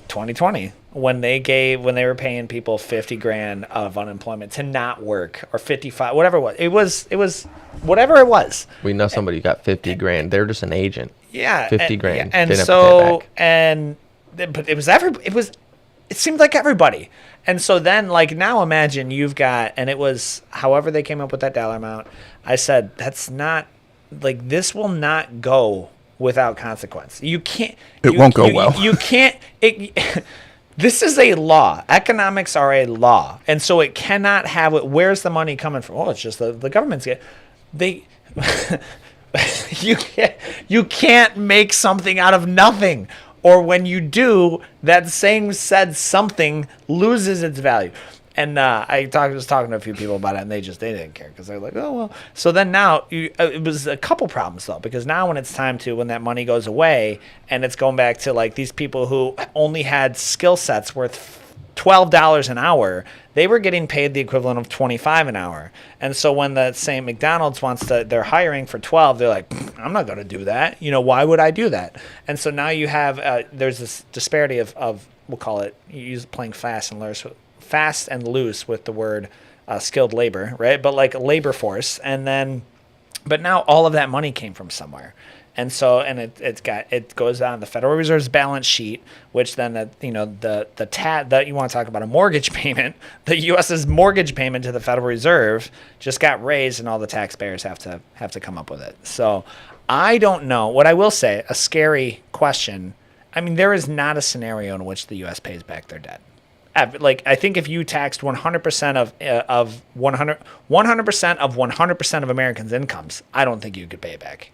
2020 when they were paying people 50 grand of unemployment to not work, or 55, whatever it was. It was whatever it was. We know somebody who got 50 grand. They're just an agent. Yeah, 50 and, grand. yeah, and Didn't have to pay it so but it seemed like everybody. And so then, like, now imagine you've got, and it was however they came up with that dollar amount. I said, that's not, like, this will not go without consequence. You can't. It won't go well. You can't. This is a law. Economics are a law, and so it cannot have it. Where's the money coming from? Oh, it's just the government's get. They. You can't make something out of nothing. Or when you do, that same said something loses its value. And I was talking to a few people about it, and they didn't care because they're like, oh, well. So then now it was a couple problems, though, because now when it's time when that money goes away and it's going back to like these people who only had skill sets worth $12 an hour, they were getting paid the equivalent of $25 an hour. And so when the same McDonald's they're hiring for 12, they're like, I'm not going to do that. Why would I do that? And so now you have, there's this disparity of we'll call it, playing fast and loose with the word skilled labor, right? But like labor force. But now all of that money came from somewhere. And so, it goes on the Federal Reserve's balance sheet, which then that you want to talk about a mortgage payment. The U.S.'s mortgage payment to the Federal Reserve just got raised, and all the taxpayers have to come up with it. So, I don't know. What I will say, a scary question. I mean, there is not a scenario in which the U.S. pays back their debt. Like, I think if you taxed 100% of 100% of Americans' incomes, I don't think you could pay it back.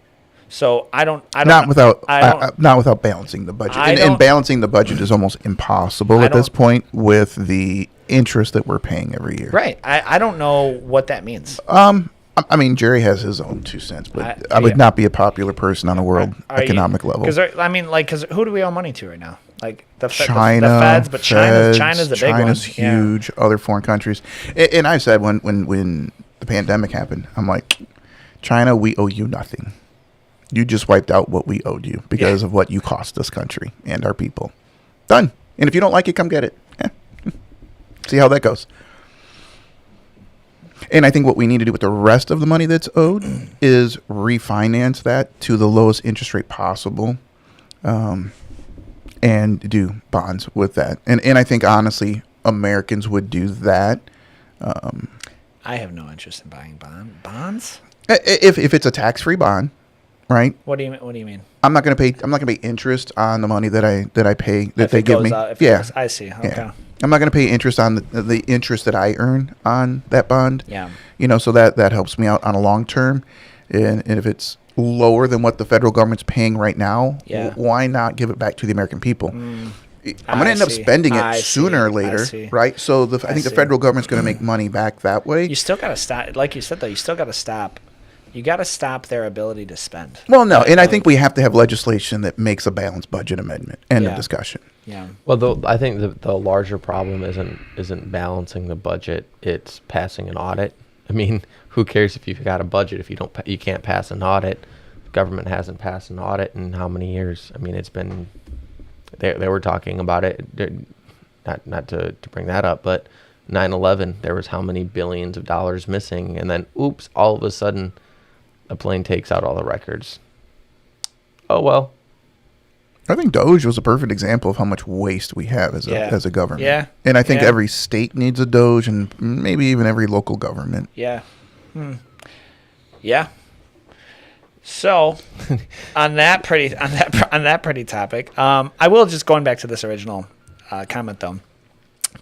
So not without balancing the budget. And balancing the budget is almost impossible at this point with the interest that we're paying every year. Right. I don't know what that means. I mean, Jerry has his own 2 cents, but I would not be a popular person on a world economic level. Because who do we owe money to right now? Like China, the Feds, but China's the big one. China's huge. Yeah. Other foreign countries, and I said when the pandemic happened, I'm like, China, we owe you nothing. You just wiped out what we owed you because of what you cost this country and our people. Done. And if you don't like it, come get it. See how that goes. And I think what we need to do with the rest of the money that's owed is refinance that to the lowest interest rate possible, and do bonds with that. And I think honestly, Americans would do that. I have no interest in buying bonds. If it's a tax-free bond, right? What do you mean? I'm not going to pay interest on the money that I pay that If they it give goes me. out, if it goes- I see. Okay. Yeah. I'm not going to pay interest on the interest that I earn on that bond. Yeah. So that helps me out on a long term. And if it's lower than what the federal government's paying right now, Yeah. why not give it back to the American people? I'm going I to end up see. spending it I sooner or see. I later, see. right? So I think the see. federal government's going to make money back that way. You still got to stop. Like you said, though, you still got to stop. You got to stop their ability to spend. Well, no, and I think we have to have legislation that makes a balanced budget amendment. End of Yeah. discussion. Yeah. Well, I think the larger problem isn't balancing the budget; it's passing an audit. I mean, who cares if you've got a budget if you can't pass an audit? The government hasn't passed an audit in how many years? I mean, it's been they were talking about it. Not to bring that up, but 9/11, there was how many billions of dollars missing, and then oops, all of a sudden, a plane takes out all the records. Oh well. I think Doge was a perfect example of how much waste we have as a government. Yeah. And I think Yeah. every state needs a Doge, and maybe even every local government. Yeah. Yeah. So, on that pretty topic, I will just going back to this original comment though.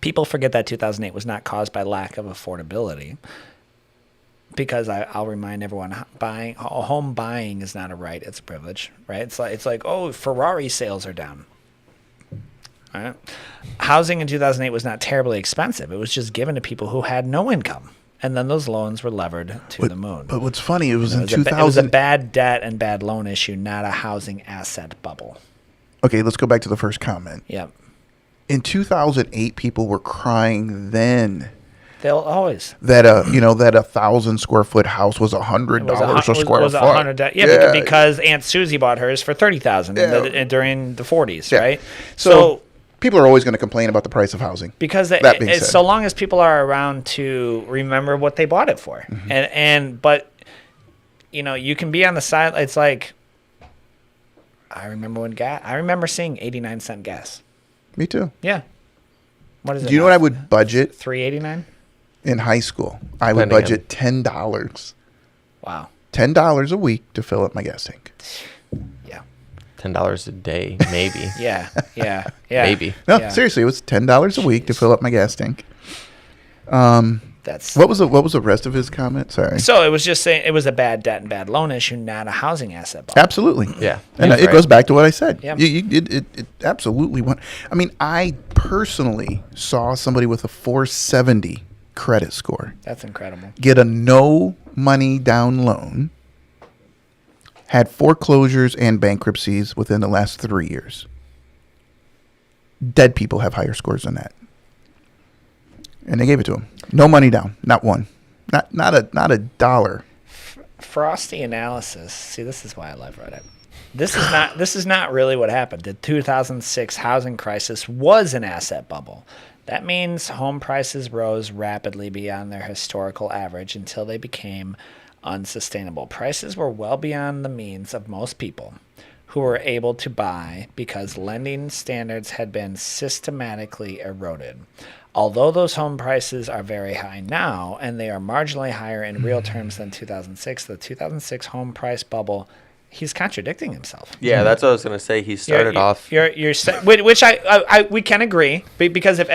People forget that 2008 was not caused by lack of affordability. Because I'll remind everyone, home buying is not a right; it's a privilege, right? It's like oh, Ferrari sales are down. All right, housing in 2008 was not terribly expensive; it was just given to people who had no income, and then those loans were levered to the moon. But what's funny, it was in It 2000. was a bad debt and bad loan issue, not a housing asset bubble. Okay, let's go back to the first comment. Yep, In 2008, people were crying then they'll always. that a 1,000 square foot house was $100 a square foot. Yeah, because Aunt Susie bought hers for $30,000 during the 40s, Yeah. right? So people are always going to complain about the price of housing. Because That being said. so long as people are around to remember what they bought it for, but you can be on the side. It's like I remember seeing 89-cent gas. Me too. Yeah. What is it? Do you know what I would budget $3.89. in high school? I would Depending budget $10. Wow. $10 a week to fill up my gas tank. Yeah. $10 a day, maybe. Yeah. Yeah. Maybe. No, Yeah. seriously, it was $10 a week to fill up my gas tank. That's What was the rest of his comment? Sorry. so. It was just saying it was a bad debt and bad loan issue, not a housing asset bubble. Absolutely. Yeah. And That's it right. goes back to what I said. Yeah. It absolutely went. I mean, I personally saw somebody with a 470 credit score That's incredible. get a no money down loan, had foreclosures and bankruptcies within the last 3 years. Dead people have higher scores than that. And they gave it to him. No money down. Not one. Not a dollar. Frosty analysis. See, this is why I love Reddit. This is not really what happened. The 2006 housing crisis was an asset bubble. That means home prices rose rapidly beyond their historical average until they became unsustainable. Prices were well beyond the means of most people who were able to buy because lending standards had been systematically eroded. Although those home prices are very high now, and they are marginally higher in real terms than 2006, the 2006 home price bubble, he's contradicting himself. Yeah, that's what I was gonna say. He started off. Which we can agree because if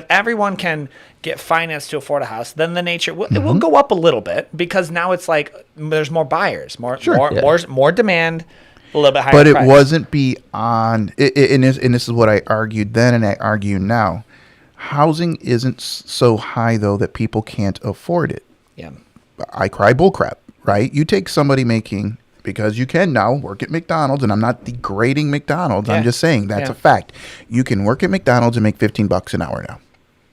everyone can get financed to afford a house, then the nature it will go up a little bit because now it's like there's more buyers, more demand, a little bit higher. But it price. wasn't beyond. And this is what I argued then, and I argue now. Housing isn't so high though that people can't afford it. Yeah. I cry bullcrap, right? You take somebody making, because you can now work at McDonald's, and I'm not degrading McDonald's. Yeah. I'm just saying that's Yeah. a fact. You can work at McDonald's and make $15 an hour now.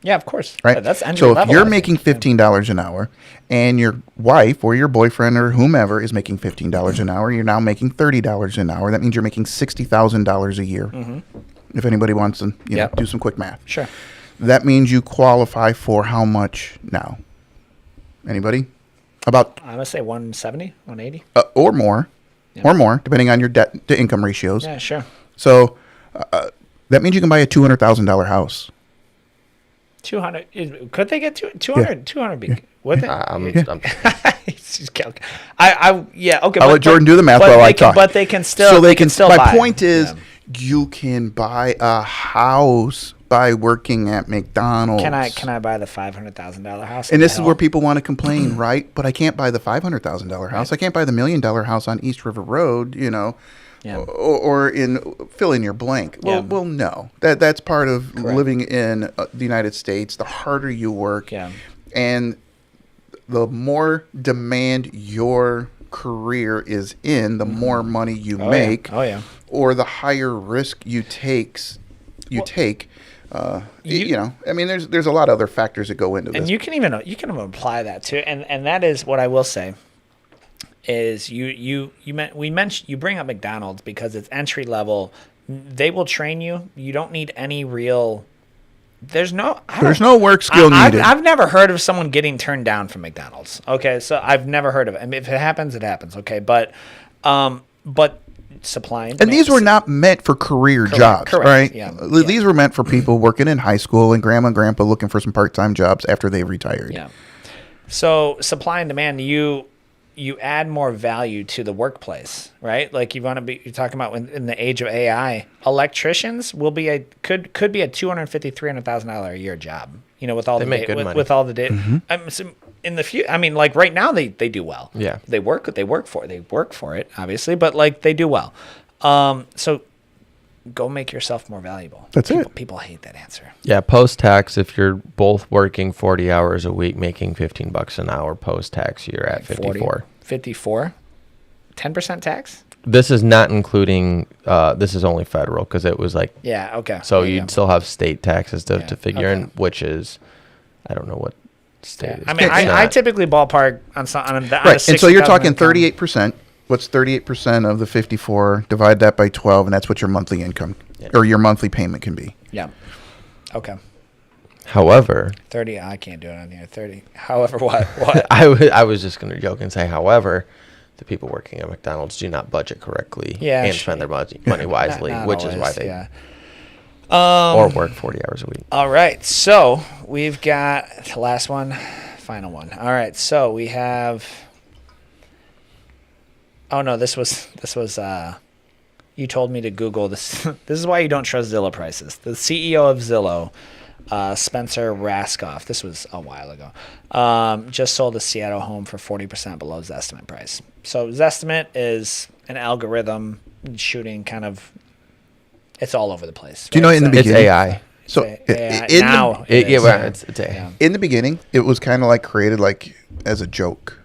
Yeah, of course. Right. That's entry so if level, you're I think. making $15 an hour and your wife or your boyfriend or whomever is making $15 an hour, you're now making $30 an hour. That means you're making $60,000 a year. If anybody wants to Yep. do some quick math. Sure. That means you qualify for how much now? Anybody? About I'm gonna say 170, 180. or more, depending on your debt to income ratios. Yeah, sure. So that means you can buy a $200,000 house. 200. Could they get 200? 200 be. Would they? I'm He's yeah, okay. I'll let Jordan do the math while I talk. But they can still. So they can still My buy. point is, Yeah. you can buy a house by working at McDonald's. Can I buy the $500,000 house? And this is where people want to complain, right? But I can't buy the $500,000 house. I can't buy the $1 million house on East River Road, Yeah. or in fill in your blank. Well, Yeah. no. That's part of Correct. living in the United States. The harder you work, Yeah. and the more demand your career is in, the more money you make. Oh yeah. Or the higher risk you take. I mean, there's a lot of other factors that go into this. And you can even apply that too, and that is what I will say is you bring up McDonald's because it's entry level. They will train you. You don't need any real. There's no work skill needed. I've never heard of someone getting turned down from McDonald's. Okay, so I've never heard of it. I mean, if it happens, it happens. Okay, but supply and And these were not meant for career jobs, correct, right? yeah. These were meant for people working in high school and grandma and grandpa looking for some part-time jobs after they retired. Yeah. So supply and demand, you add more value to the workplace, right? Like you're talking about in the age of AI, electricians could be a $250,000-$300,000 a year job. With all They make good money. with all the data. In the few, I mean, like right now they do well. Yeah. They work for it, obviously, but like they do well. So go make yourself more valuable. That's it. People hate that answer. Yeah, post-tax, if you're both working 40 hours a week, making $15 an hour post-tax, you're at 54. 54? 10% tax? This is not including, this is only federal because it was like, Yeah, okay. so Yeah, you'd yeah. still have state taxes to figure in, okay. which is, I don't know what state Yeah. it is. I mean, It's I not. typically ballpark on Right, and so you're talking 38%. What's 38% of the 54? Divide that by 12, and that's what your monthly income or your monthly payment can be. Yeah. Okay. However, 30. I can't do it on here. 30. However, what? I was just going to joke and say, however, the people working at McDonald's do not budget correctly Yeah, and sure. spend their money wisely, Not which is why always, they yeah. or work 40 hours a week. All right. So we've got the last one, final one. All right. So we have. Oh no, this was. You told me to Google this. This is why you don't trust Zillow prices. The CEO of Zillow, Spencer Raskoff. This was a while ago. Just sold a Seattle home for 40% below his estimate price. So his estimate is an algorithm shooting kind of. It's all over the place. Do you know right? in the It's beginning? AI. So AI. in Now the, it is. It's AI. Yeah. in the beginning, it was kind of like created like as a joke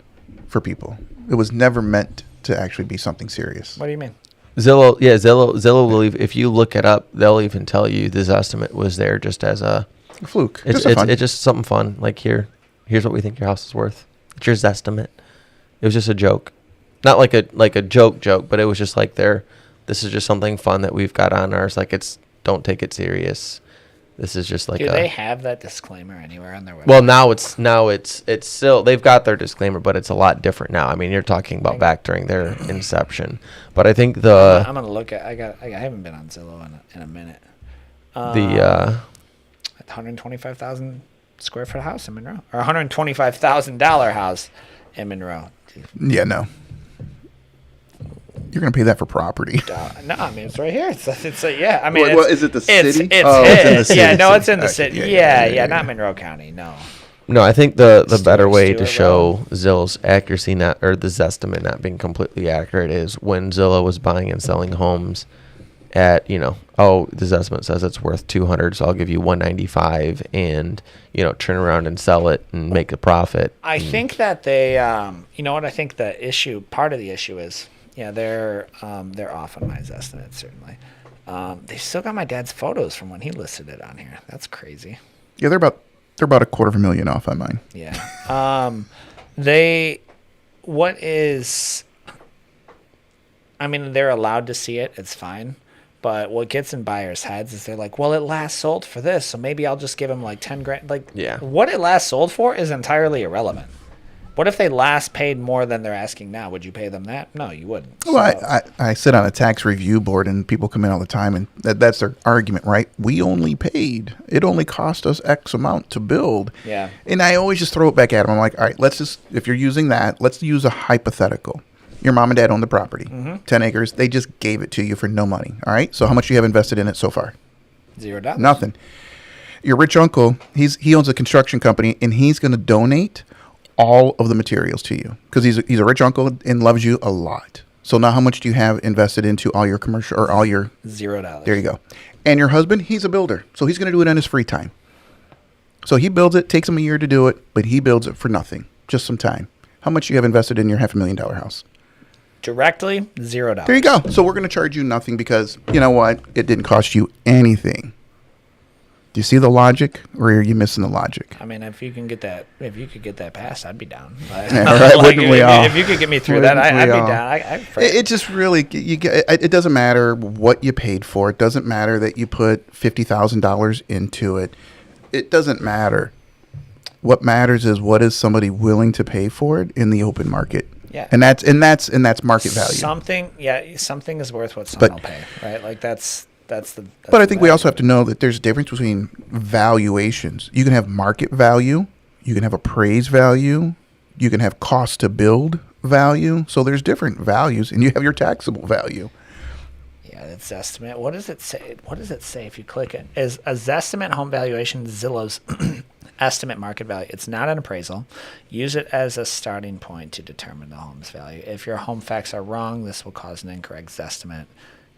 for people. It was never meant to actually be something serious. What do you mean? Zillow will if you look it up, they'll even tell you this estimate was there just as a A fluke. it's Just a fun. it's just something fun. Like here's what we think your house is worth. It's your estimate. It was just a joke, not like a joke, but it was just like this is just something fun that we've got on ours. Like don't take it serious. This is just like Do they have that disclaimer anywhere on their website? well, now it's still they've got their disclaimer, but it's a lot different now. I mean, you're talking about back during their inception, but I think I'm gonna look at. I haven't been on Zillow in a minute. the 125,000 square foot house in Monroe, or $125,000 house in Monroe. Yeah, no. You're gonna pay that for property. No, I mean it's right here. It's yeah. I mean, Well, is it the it's- city? It's, Oh, it's in the city. Yeah, no, it's in the Okay, city. yeah, Yeah, not Monroe County. No. No, I think the better Stuart way to Road. show Zillow's accuracy or the Zestimate not being completely accurate is when Zillow was buying and selling homes at, the Zestimate says it's worth 200, so I'll give you 195 and, turn around and sell it and make a profit. I think that they, you know what? I think part of the issue is, they're off on my estimates certainly. They still got my dad's photos from when he listed it on here. That's crazy. Yeah, they're about $250,000 off on mine. Yeah. I mean, they're allowed to see it. It's fine. But what gets in buyers' heads is they're like, well, it last sold for this, so maybe I'll just give them like 10 grand. Like, Yeah. what it last sold for is entirely irrelevant. What if they last paid more than they're asking now? Would you pay them that? No, you wouldn't. Well, So- I sit on a tax review board, and people come in all the time, and that's their argument, right? We only paid. It only cost us X amount to build. Yeah. And I always just throw it back at them. I'm like, all right, let's just, if you're using that, let's use a hypothetical. Your mom and dad own the property, 10 acres. They just gave it to you for no money. All right. So how much do you have invested in it so far? $0. Nothing. Your rich uncle, he owns a construction company, and he's going to donate all of the materials to you because he's a rich uncle and loves you a lot. So now how much do you have invested into all your commercial or all your $0. There you go. And your husband, he's a builder. So he's going to do it on his free time. So he builds it, takes him a year to do it, but he builds it for nothing, just some time. How much do you have invested in your $500,000 house? Directly, $0. There you go. So we're going to charge you nothing because you know what? It didn't cost you anything. Do you see the logic, or are you missing the logic? I mean, if you could get that passed, I'd be down. Yeah, right, wouldn't we all? If you could get me through that, I'd be down. It just really, it doesn't matter what you paid for. It doesn't matter that you put $50,000 into it. It doesn't matter. What matters is what is somebody willing to pay for it in the open market. Yeah. And that's market value. Something is worth what someone will pay, right? Like that's But I think we also have to know that there's a difference between valuations. You can have market value, you can have appraised value, you can have cost to build value. So there's different values, and you have your taxable value. Yeah, it's Zestimate. What does it say? What does it say if you click it? Is a Zestimate home valuation Zillow's estimate market value? It's not an appraisal. Use it as a starting point to determine the home's value. If your home facts are wrong, this will cause an incorrect Zestimate.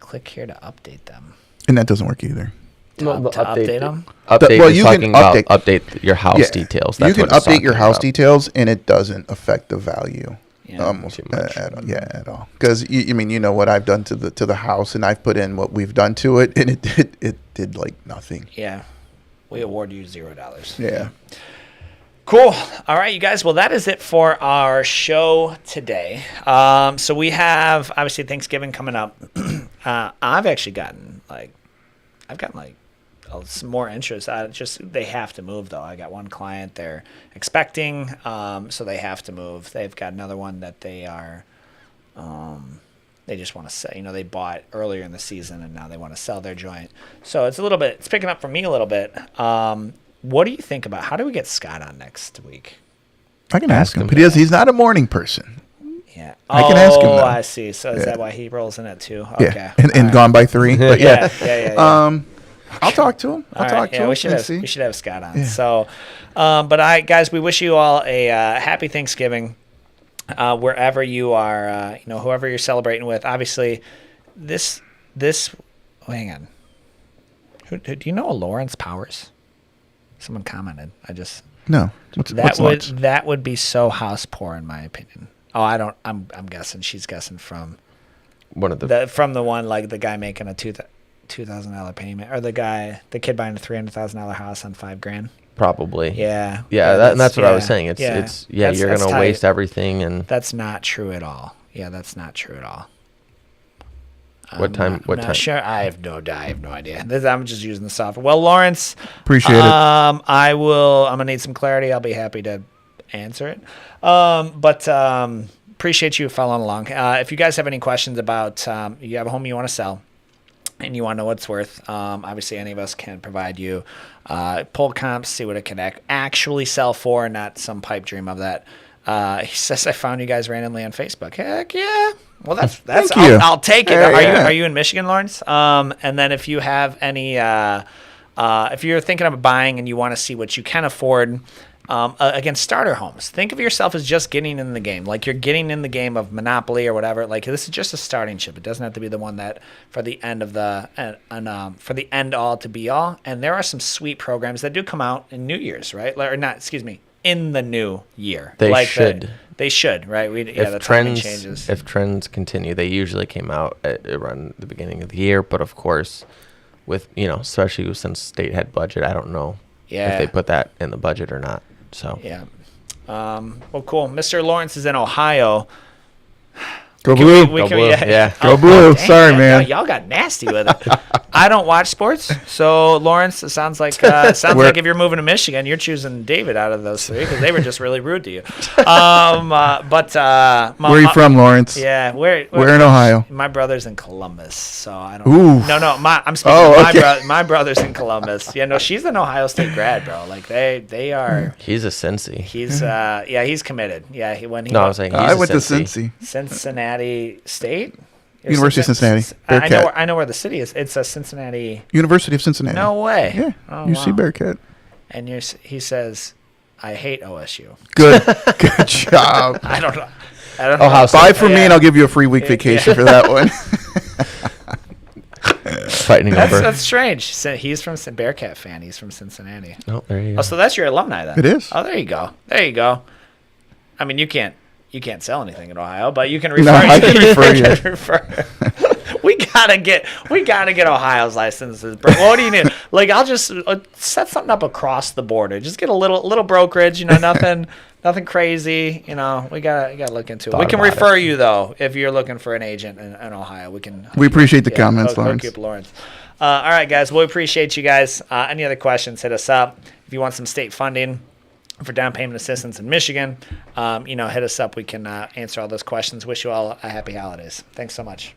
Click here to update them. And that doesn't work either. To update them? Update, Well, you're you talking can about update- update your house details. You That's can what it's update your talking house about. details, and it doesn't affect the value. Yeah. Almost Too much. at all. Because you know what I've done to the house, and I've put in what we've done to it, and it did like nothing. Yeah. We award you $0. Yeah. Cool. All right, you guys. Well, that is it for our show today. So we have obviously Thanksgiving coming up. I've gotten some more interest. They have to move though. I got one client they're expecting, so they have to move. They've got another one that they are. They just want to sell. They bought earlier in the season and now they want to sell their joint. So it's picking up for me a little bit. What do you think about how do we get Scott on next week? I can ask him, him. but he's not a morning person. Yeah, I can ask him, though. I see. So is that why he rolls in it too? Yeah, Okay, and All right. gone by 3. But yeah. Yeah. I'll talk to him. I'll All talk right, to him. we should and have see. we should have Scott on. Yeah. So, guys, we wish you all a happy Thanksgiving, wherever you are. Whoever you're celebrating with. Obviously, this. Oh, hang on. Who do you know? Lawrence Powers. Someone commented. No. What's Lawrence? That would be so house poor in my opinion. Oh, I don't. I'm guessing she's guessing from One of the from the one like the guy making a $2,000 payment, or the kid buying a $300,000 house on $5,000. probably. Yeah. And that's what I was saying. It's you're That's gonna tight. waste everything and That's not true at all. Yeah, that's not true at all. What time? I'm not sure. I have no idea. I'm just using the software. Well, Lawrence, Appreciate it. I'm gonna need some clarity. I'll be happy to answer it. But appreciate you following along. If you guys have any questions about you have a home you want to sell and you want to know what it's worth, obviously any of us can provide you pull comps, see what it can actually sell for, not some pipe dream of that. He says I found you guys randomly on Facebook. Heck yeah. Well, that's Thank you. I'll take it. Yeah. Are you in Michigan, Lawrence? And then if you have any, if you're thinking of buying and you want to see what you can afford, again, starter homes. Think of yourself as just getting in the game, like you're getting in the game of Monopoly or whatever. Like this is just a starting chip. It doesn't have to be the one that for the end of for the end all to be all. And there are some sweet programs that do come out in New Year's, right? Or not, excuse me, in the new year. They should. They should, right? The timing changes. If trends continue, they usually came out at around the beginning of the year. But of course, with especially since state had budget, I don't know if they put that in the budget or not. So yeah. Well, cool. Mr. Lawrence is in Ohio. Go blue. Go blue. Yeah. Go blue. Dang, Sorry, yeah, man. Y'all got nasty with it. I don't watch sports, so Lawrence, it sounds like if you're moving to Michigan, you're choosing David out of those three because they were just really rude to you. Where are you from, Lawrence? Yeah, where in Ohio? My brother's in Columbus, so I don't. Ooh. No, I'm speaking of my brother's in Columbus. Yeah, no, she's an Ohio State grad, bro. Like they are. He's a Cincy. He's he's committed. Yeah, I was saying I went to Cincy. Cincinnati State. University of Cincinnati. Bearcat. I know where the city is. It's a Cincinnati. University of Cincinnati. No way. Yeah. Oh, UC wow. Bearcat. And he says, I hate OSU. Good job. I don't know. Buy for me, and I'll give you a free week vacation for that one. Fighting over. That's strange. He's from Bearcat fan. He's from Cincinnati. Oh, there you go. Oh, so that's your alumni then. It is. Oh, there you go. I mean, you can't sell anything in Ohio, but you can refer. No, I can refer you. We gotta get Ohio's licenses. Bro. What do you need? Like, I'll just set something up across the border. Just get a little brokerage. Nothing crazy. We gotta look into it. We can refer you though if you're looking for an agent in Ohio. We appreciate the comments, Lawrence. Hook you up, Lawrence. All right, guys. We appreciate you guys. Any other questions? Hit us up. If you want some state funding for down payment assistance in Michigan, hit us up. We can answer all those questions. Wish you all a happy holidays. Thanks so much.